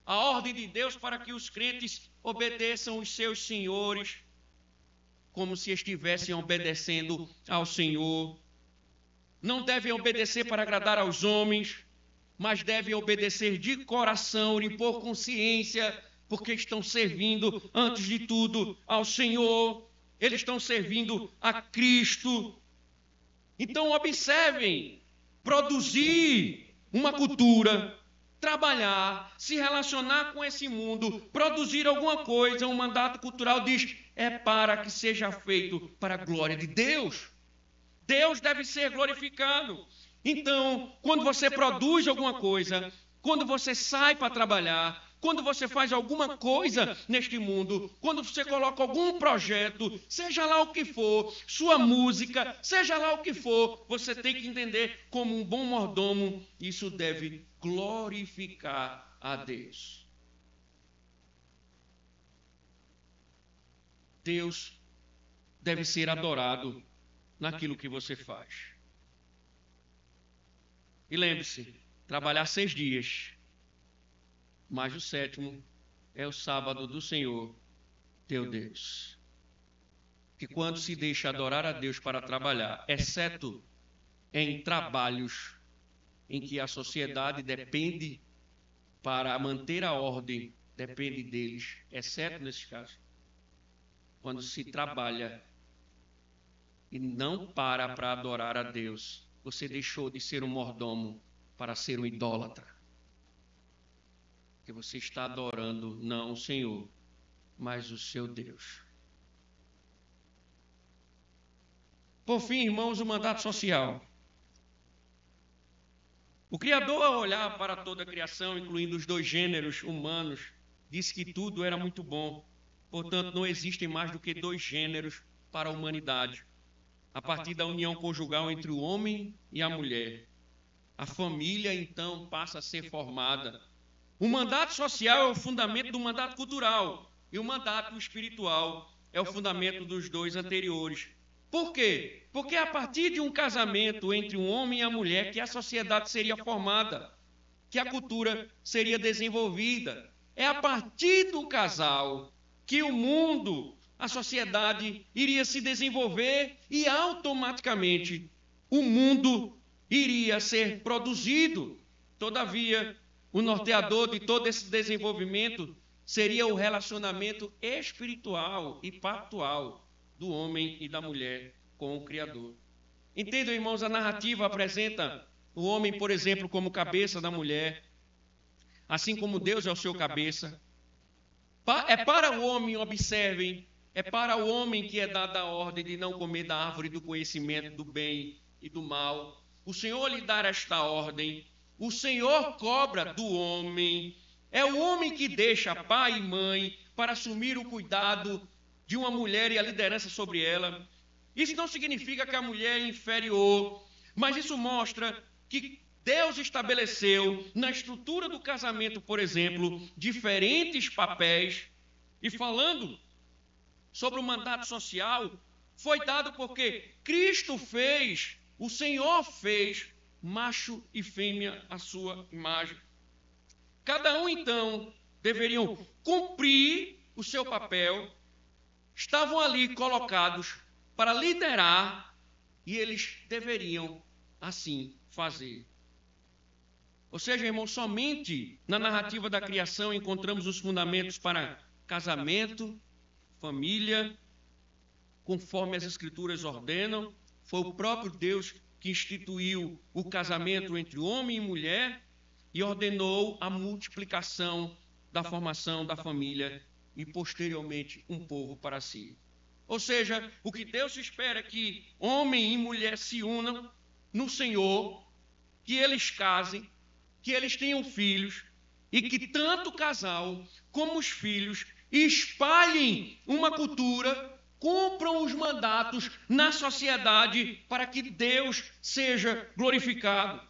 a ordem de Deus para que os crentes obedeçam os seus senhores, como se estivessem obedecendo ao Senhor. Não devem obedecer para agradar aos homens, mas devem obedecer de coração e por consciência, porque estão servindo, antes de tudo, ao Senhor. Eles estão servindo a Cristo. Então, observem, produzir uma cultura, trabalhar, se relacionar com esse mundo, produzir alguma coisa, um mandato cultural diz, é para que seja feito para a glória de Deus. Deus deve ser glorificado. Então, quando você produz alguma coisa, quando você sai para trabalhar, quando você faz alguma coisa neste mundo, quando você coloca algum projeto, seja lá o que for, sua música, seja lá o que for, você tem que entender como um bom mordomo, isso deve glorificar a Deus. Deus deve ser adorado naquilo que você faz. E lembre-se, trabalhar 6 dias, mas o 7º é o sábado do Senhor. teu Deus. Que quando se deixa adorar a Deus para trabalhar, exceto em trabalhos em que a sociedade depende para manter a ordem, depende deles, exceto nesses casos, quando se trabalha e não para adorar a Deus, você deixou de ser um mordomo para ser um idólatra. Porque você está adorando não o Senhor, mas o seu Deus. Por fim, irmãos, o mandato social. O Criador, ao olhar para toda a criação, incluindo os dois gêneros humanos, disse que tudo era muito bom. Portanto, não existem mais do que dois gêneros para a humanidade. A partir da união conjugal entre o homem e a mulher, a família, então, passa a ser formada. O mandato social é o fundamento do mandato cultural e o mandato espiritual é o fundamento dos dois anteriores. Por quê? Porque é a partir de um casamento entre um homem e a mulher que a sociedade seria formada, que a cultura seria desenvolvida. É a partir do casal que o mundo, a sociedade, iria se desenvolver e automaticamente o mundo iria ser produzido. Todavia, o norteador de todo esse desenvolvimento seria o relacionamento espiritual e pactual do homem e da mulher com o Criador. Entendam, irmãos, a narrativa apresenta o homem, por exemplo, como cabeça da mulher, assim como Deus é o seu cabeça. É para o homem, observem, é para o homem que é dada a ordem de não comer da árvore do conhecimento do bem e do mal. O Senhor lhe dá esta ordem, o Senhor cobra do homem. É o homem que deixa pai e mãe para assumir o cuidado de uma mulher e a liderança sobre ela. Isso não significa que a mulher é inferior, mas isso mostra que Deus estabeleceu na estrutura do casamento, por exemplo, diferentes papéis. E falando sobre o mandato social, foi dado porque Cristo fez, o Senhor fez, macho e fêmea à sua imagem. Cada um, então, deveriam cumprir o seu papel. Estavam ali colocados para liderar e eles deveriam assim fazer. Ou seja, irmão, somente na narrativa da criação encontramos os fundamentos para casamento, família, conforme as Escrituras ordenam. Foi o próprio Deus que instituiu o casamento entre homem e mulher e ordenou a multiplicação da formação da família e, posteriormente, um povo para si. Ou seja, o que Deus espera é que homem e mulher se unam no Senhor, que eles casem, que eles tenham filhos e que tanto o casal como os filhos espalhem uma cultura, cumpram os mandatos na sociedade para que Deus seja glorificado.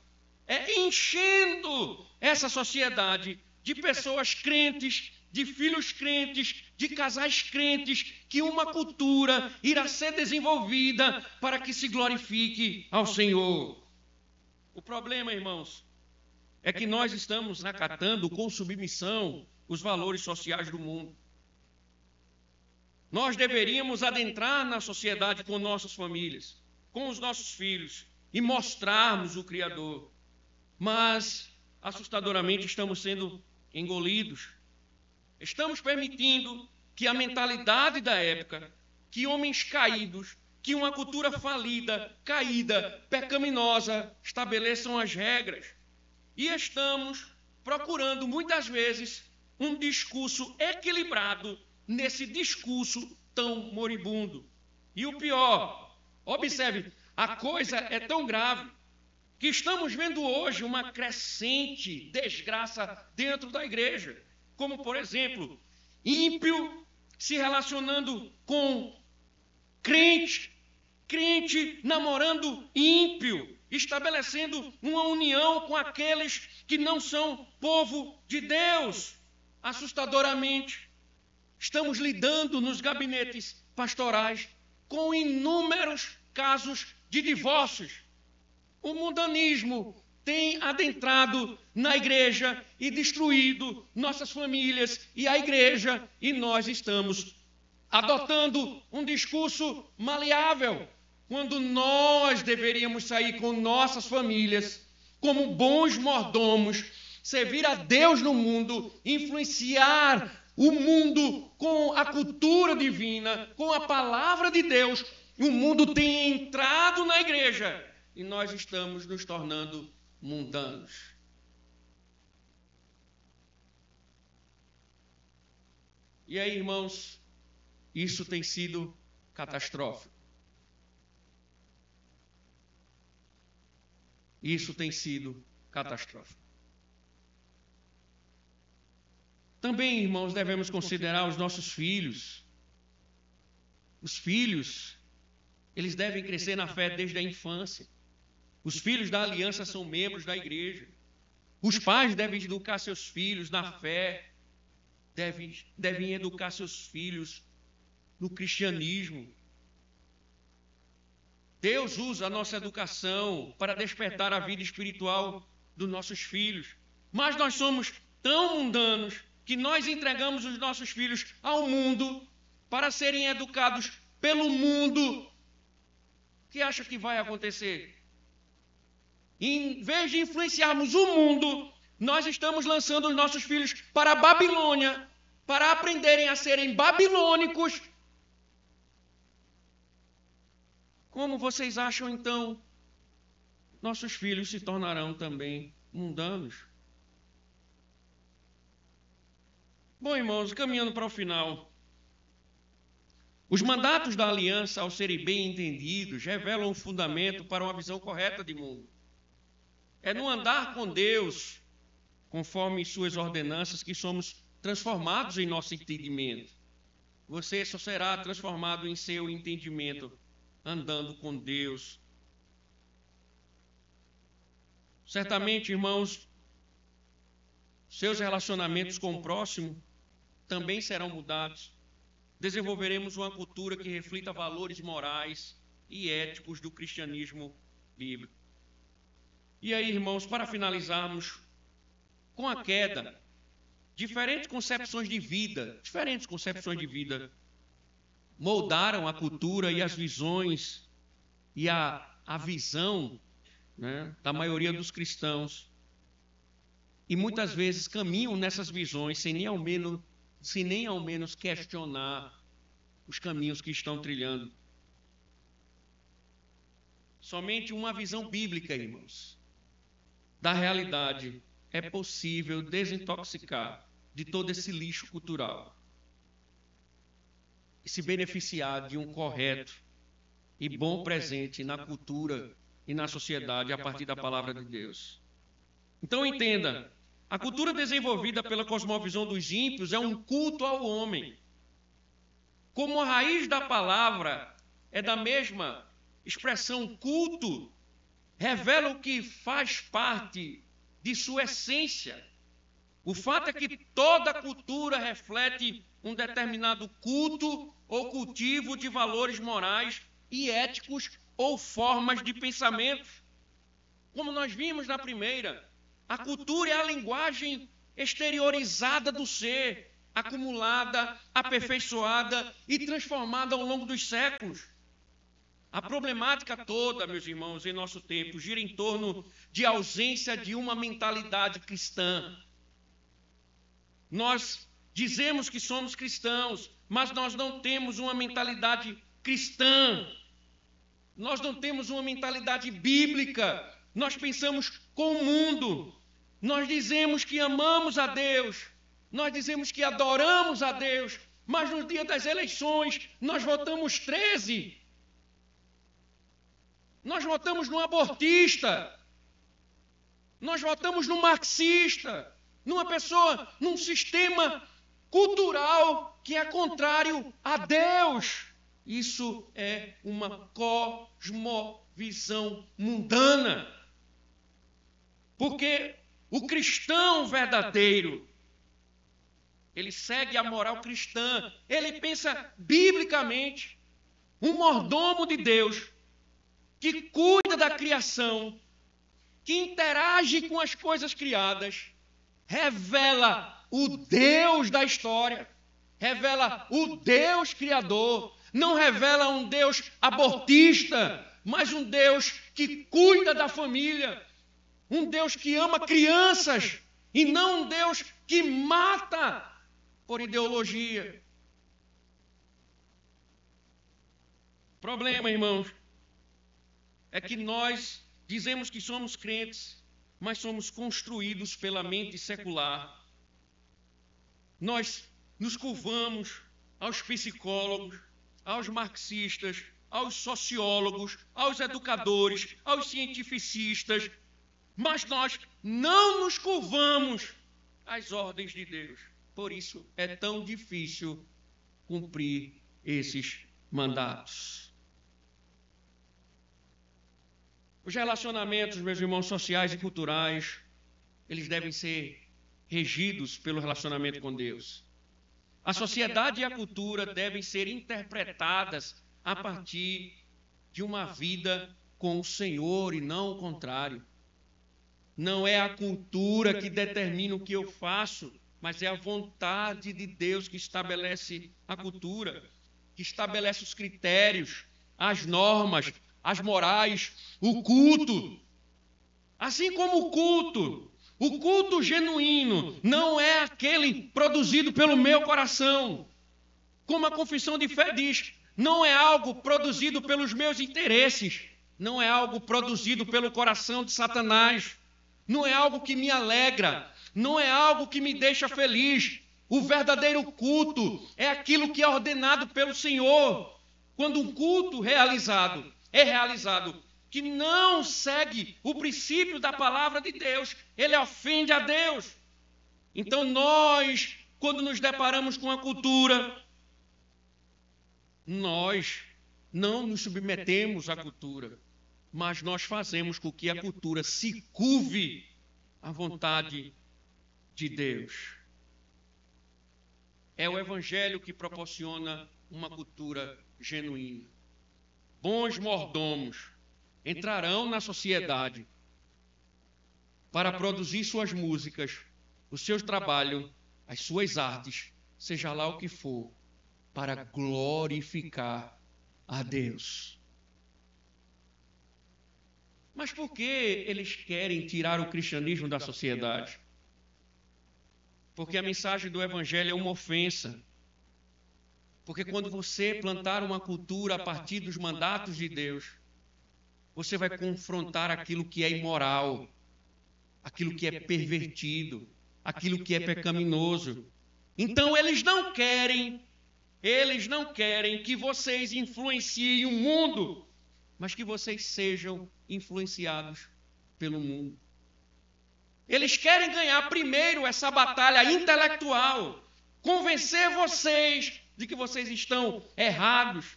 É enchendo essa sociedade de pessoas crentes, de filhos crentes, de casais crentes, que uma cultura irá ser desenvolvida para que se glorifique ao Senhor. O problema, irmãos, é que nós estamos acatando com submissão os valores sociais do mundo. Nós deveríamos adentrar na sociedade com nossas famílias, com os nossos filhos e mostrarmos o Criador. Mas, assustadoramente, estamos sendo engolidos. Estamos permitindo que a mentalidade da época, que homens caídos, que uma cultura falida, caída, pecaminosa, estabeleçam as regras. E estamos procurando, muitas vezes, um discurso equilibrado nesse discurso tão moribundo. E o pior, observe, a coisa é tão grave que estamos vendo hoje uma crescente desgraça dentro da igreja. Como, por exemplo, ímpio se relacionando com crente, crente namorando ímpio, estabelecendo uma união com aqueles que não são povo de Deus. Assustadoramente, estamos lidando nos gabinetes pastorais com inúmeros casos de divórcios. O mundanismo tem adentrado na igreja e destruído nossas famílias e a igreja, e nós estamos adotando um discurso maleável, quando nós deveríamos sair com nossas famílias, como bons mordomos, servir a Deus no mundo, influenciar o mundo com a cultura divina, com a palavra de Deus. O mundo tem entrado na igreja e nós estamos nos tornando mundanos. E aí, irmãos, isso tem sido catastrófico. Isso tem sido catastrófico. Também, irmãos, devemos considerar os nossos filhos. Os filhos, eles devem crescer na fé desde a infância. Os filhos da aliança são membros da igreja. Os pais devem educar seus filhos na fé, devem educar seus filhos no cristianismo. Deus usa a nossa educação para despertar a vida espiritual dos nossos filhos. Mas nós somos tão mundanos que nós entregamos os nossos filhos ao mundo para serem educados pelo mundo. O que acha que vai acontecer? Em vez de influenciarmos o mundo, nós estamos lançando os nossos filhos para a Babilônia, para aprenderem a serem babilônicos. Como vocês acham, então, nossos filhos se tornarão também mundanos? Bom, irmãos, caminhando para o final. Os mandatos da aliança, ao serem bem entendidos, revelam um fundamento para uma visão correta de mundo. É no andar com Deus, conforme suas ordenanças, que somos transformados em nosso entendimento. Você só será transformado em seu entendimento andando com Deus. Certamente, irmãos, seus relacionamentos com o próximo também serão mudados. Desenvolveremos uma cultura que reflita valores morais e éticos do cristianismo bíblico. E aí, irmãos, para finalizarmos, com a queda, diferentes concepções de vida moldaram a cultura e as visões e a visão, né, da maioria dos cristãos. E muitas vezes caminham nessas visões sem nem ao menos questionar os caminhos que estão trilhando. Somente uma visão bíblica, irmãos, da realidade é possível desintoxicar de todo esse lixo cultural e se beneficiar de um correto e bom presente na cultura e na sociedade a partir da palavra de Deus. Então entenda, a cultura desenvolvida pela cosmovisão dos ímpios é um culto ao homem. Como a raiz da palavra é da mesma expressão culto, revela o que faz parte de sua essência. O fato é que toda cultura reflete um determinado culto ou cultivo de valores morais e éticos ou formas de pensamento. Como nós vimos na primeira, a cultura é a linguagem exteriorizada do ser, acumulada, aperfeiçoada e transformada ao longo dos séculos. A problemática toda, meus irmãos, em nosso tempo, gira em torno de ausência de uma mentalidade cristã. Nós dizemos que somos cristãos, mas nós não temos uma mentalidade cristã. Nós não temos uma mentalidade bíblica. Nós pensamos com o mundo. Nós dizemos que amamos a Deus. Nós dizemos que adoramos a Deus. Mas no dia das eleições, nós votamos 13. Nós votamos no abortista. Nós votamos no marxista. Numa pessoa, num sistema cultural que é contrário a Deus. Isso é uma cosmovisão mundana. Porque o cristão verdadeiro, ele segue a moral cristã, ele pensa biblicamente. Um mordomo de Deus, que cuida da criação, que interage com as coisas criadas, revela o Deus da história. revela o Deus Criador, não revela um Deus abortista, mas um Deus que cuida da família, um Deus que ama crianças e não um Deus que mata por ideologia. O problema, irmãos, é que nós dizemos que somos crentes, mas somos construídos pela mente secular. Nós nos curvamos aos psicólogos, aos marxistas, aos sociólogos, aos educadores, aos cientificistas, mas nós não nos curvamos às ordens de Deus. Por isso é tão difícil cumprir esses mandatos. Os relacionamentos, meus irmãos, sociais e culturais, eles devem ser regidos pelo relacionamento com Deus. A sociedade e a cultura devem ser interpretadas a partir de uma vida com o Senhor e não o contrário. Não é a cultura que determina o que eu faço, mas é a vontade de Deus que estabelece a cultura, que estabelece os critérios, as normas, as morais, o culto. Assim como o culto genuíno não é aquele produzido pelo meu coração. Como a confissão de fé diz, não é algo produzido pelos meus interesses, não é algo produzido pelo coração de Satanás, não é algo que me alegra, não é algo que me deixa feliz. O verdadeiro culto é aquilo que é ordenado pelo Senhor. Quando um culto é realizado que não segue o princípio da palavra de Deus, ele ofende a Deus. Então nós, quando nos deparamos com a cultura, nós não nos submetemos à cultura, mas nós fazemos com que a cultura se curve à vontade de Deus. É o Evangelho que proporciona uma cultura genuína. Bons mordomos entrarão na sociedade para produzir suas músicas, o seu trabalho, as suas artes, seja lá o que for, para glorificar a Deus. Mas por que eles querem tirar o cristianismo da sociedade? Porque a mensagem do Evangelho é uma ofensa. Porque quando você plantar uma cultura a partir dos mandatos de Deus, você vai confrontar aquilo que é imoral, aquilo que é pervertido, aquilo que é pecaminoso. Então eles não querem que vocês influenciem o mundo, mas que vocês sejam influenciados pelo mundo. Eles querem ganhar primeiro essa batalha intelectual, convencer vocês de que vocês estão errados.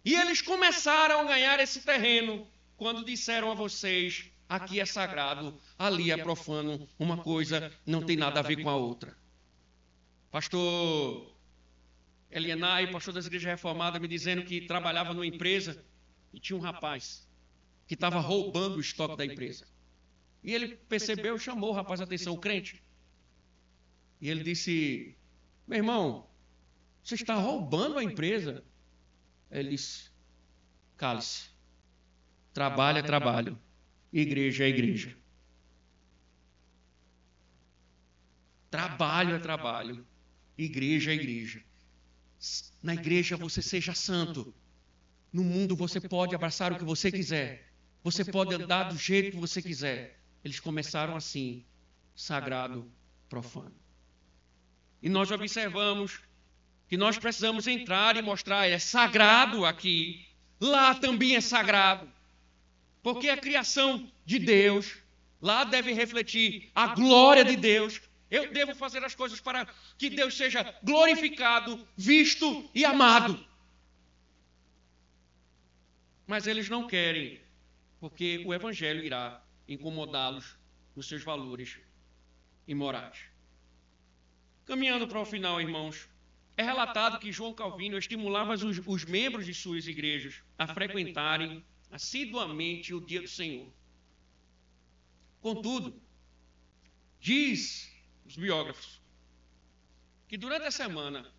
E eles começaram a ganhar esse terreno quando disseram a vocês, aqui é sagrado, ali é profano, uma coisa não tem nada a ver com a outra. Pastor Elienay, pastor das igrejas reformadas, me dizendo que trabalhava numa empresa e tinha um rapaz que estava roubando o estoque da empresa. E ele percebeu, chamou o rapaz a atenção, o crente. E ele disse, meu irmão, você está roubando a empresa? Ele disse, cale-se. Trabalho é trabalho, igreja é igreja. Trabalho é trabalho, igreja é igreja. Na igreja você seja santo. No mundo você pode abraçar o que você quiser. Você pode andar do jeito que você quiser. Eles começaram assim, sagrado, profano. E nós observamos que nós precisamos entrar e mostrar, é sagrado aqui, lá também é sagrado. Porque a criação de Deus, lá deve refletir a glória de Deus. Eu devo fazer as coisas para que Deus seja glorificado, visto e amado. Mas eles não querem, porque o Evangelho irá incomodá-los nos seus valores imorais. Caminhando para o final, irmãos, é relatado que João Calvino estimulava os membros de suas igrejas a frequentarem assiduamente o dia do Senhor. Contudo, diz os biógrafos que durante a semana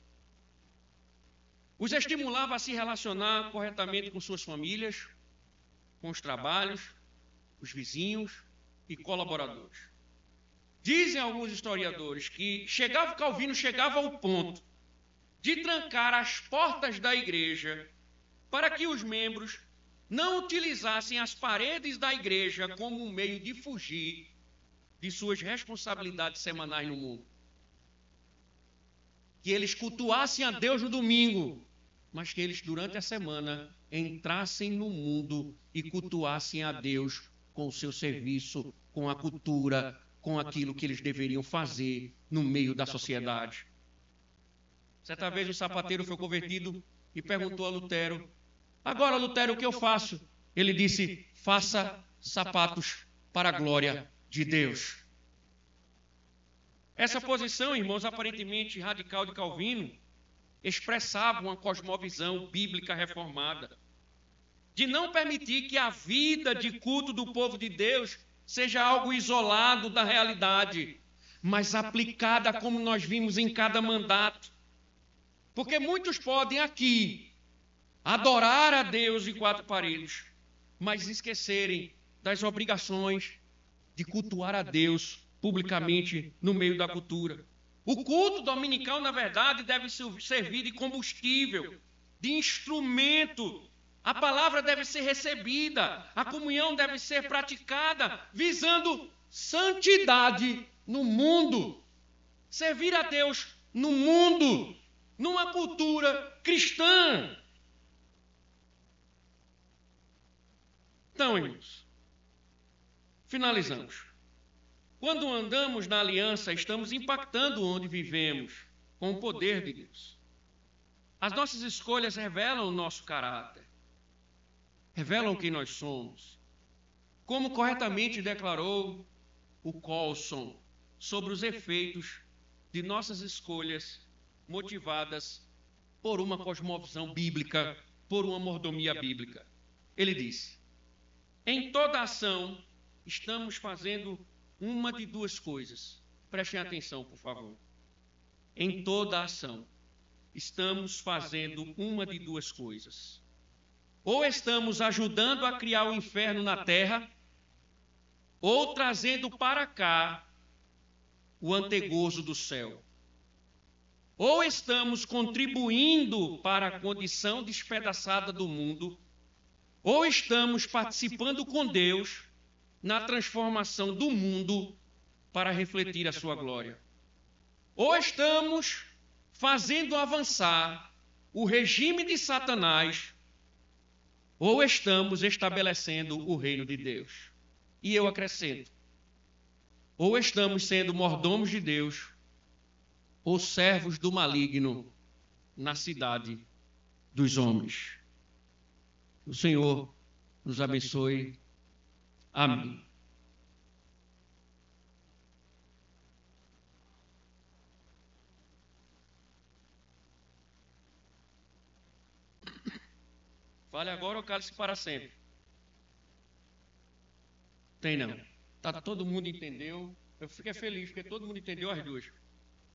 os estimulava a se relacionar corretamente com suas famílias, com os trabalhos, os vizinhos e colaboradores. Dizem alguns historiadores que Calvino chegava ao ponto de trancar as portas da igreja para que os membros não utilizassem as paredes da igreja como um meio de fugir de suas responsabilidades semanais no mundo. Que eles cultuassem a Deus no domingo, mas que eles, durante a semana, entrassem no mundo e cultuassem a Deus com o seu serviço, com a cultura, com aquilo que eles deveriam fazer no meio da sociedade. Certa vez um sapateiro foi convertido e perguntou a Lutero: agora, Lutero, o que eu faço? Ele disse: faça sapatos para a glória de Deus. Essa posição, irmãos, aparentemente radical de Calvino, expressava uma cosmovisão bíblica reformada, de não permitir que a vida de culto do povo de Deus seja algo isolado da realidade, mas aplicada como nós vimos em cada mandato. Porque muitos podem aqui adorar a Deus em quatro paredes, mas esquecerem das obrigações de cultuar a Deus publicamente no meio da cultura. O culto dominical, na verdade, deve servir de combustível, de instrumento. A palavra deve ser recebida, a comunhão deve ser praticada, visando santidade no mundo. Servir a Deus no mundo, numa cultura cristã. Então, irmãos, finalizamos. Quando andamos na aliança, estamos impactando onde vivemos, com o poder de Deus. As nossas escolhas revelam o nosso caráter, revelam quem nós somos. Como corretamente declarou o Colson sobre os efeitos de nossas escolhas motivadas por uma cosmovisão bíblica, por uma mordomia bíblica. Ele disse: em toda ação, estamos fazendo uma de duas coisas. Prestem atenção, por favor. Em toda ação, estamos fazendo uma de duas coisas. Ou estamos ajudando a criar o inferno na terra, ou trazendo para cá o antegozo do céu. Ou estamos contribuindo para a condição despedaçada do mundo, ou estamos participando com Deus na transformação do mundo para refletir a sua glória. Ou estamos fazendo avançar o regime de Satanás, ou estamos estabelecendo o reino de Deus. E eu acrescento: ou estamos sendo mordomos de Deus, ou servos do maligno na cidade dos homens. O Senhor nos abençoe. Amém. Fale agora ou cale-se para sempre? Tem não. Todo mundo entendeu. Eu fiquei feliz porque todo mundo entendeu as duas.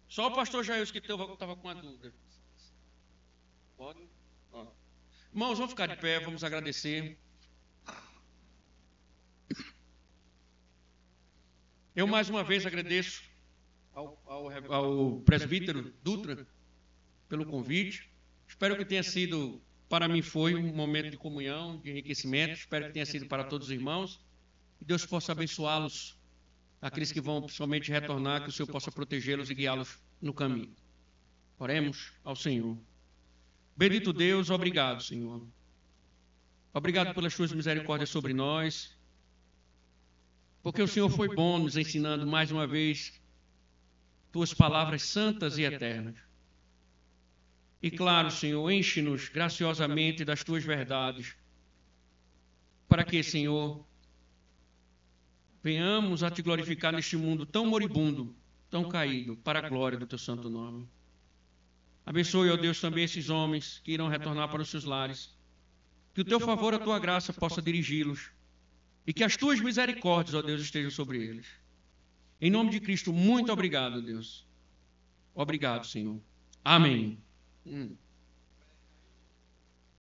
Só o pastor Jair que estava com a dúvida. Pode? Ó. Irmãos, vamos ficar de pé, vamos agradecer. Eu mais uma vez agradeço ao presbítero Dutra pelo convite. Espero que tenha sido, para mim foi um momento de comunhão, de enriquecimento. Espero que tenha sido para todos os irmãos. Que Deus possa abençoá-los, aqueles que vão somente retornar, que o Senhor possa protegê-los e guiá-los no caminho. Oremos ao Senhor. Bendito Deus, obrigado, Senhor. Obrigado pelas tuas misericórdias sobre nós, porque o Senhor foi bom nos ensinando mais uma vez tuas palavras santas e eternas. E claro, Senhor, enche-nos graciosamente das tuas verdades, para que, Senhor, venhamos a te glorificar neste mundo tão moribundo, tão caído, para a glória do teu santo nome. Abençoe, ó Deus, também esses homens que irão retornar para os seus lares. Que o teu favor, a tua graça possa dirigi-los. E que as tuas misericórdias, ó Deus, estejam sobre eles. Em nome de Cristo, muito obrigado, Deus. Obrigado, Senhor. Amém.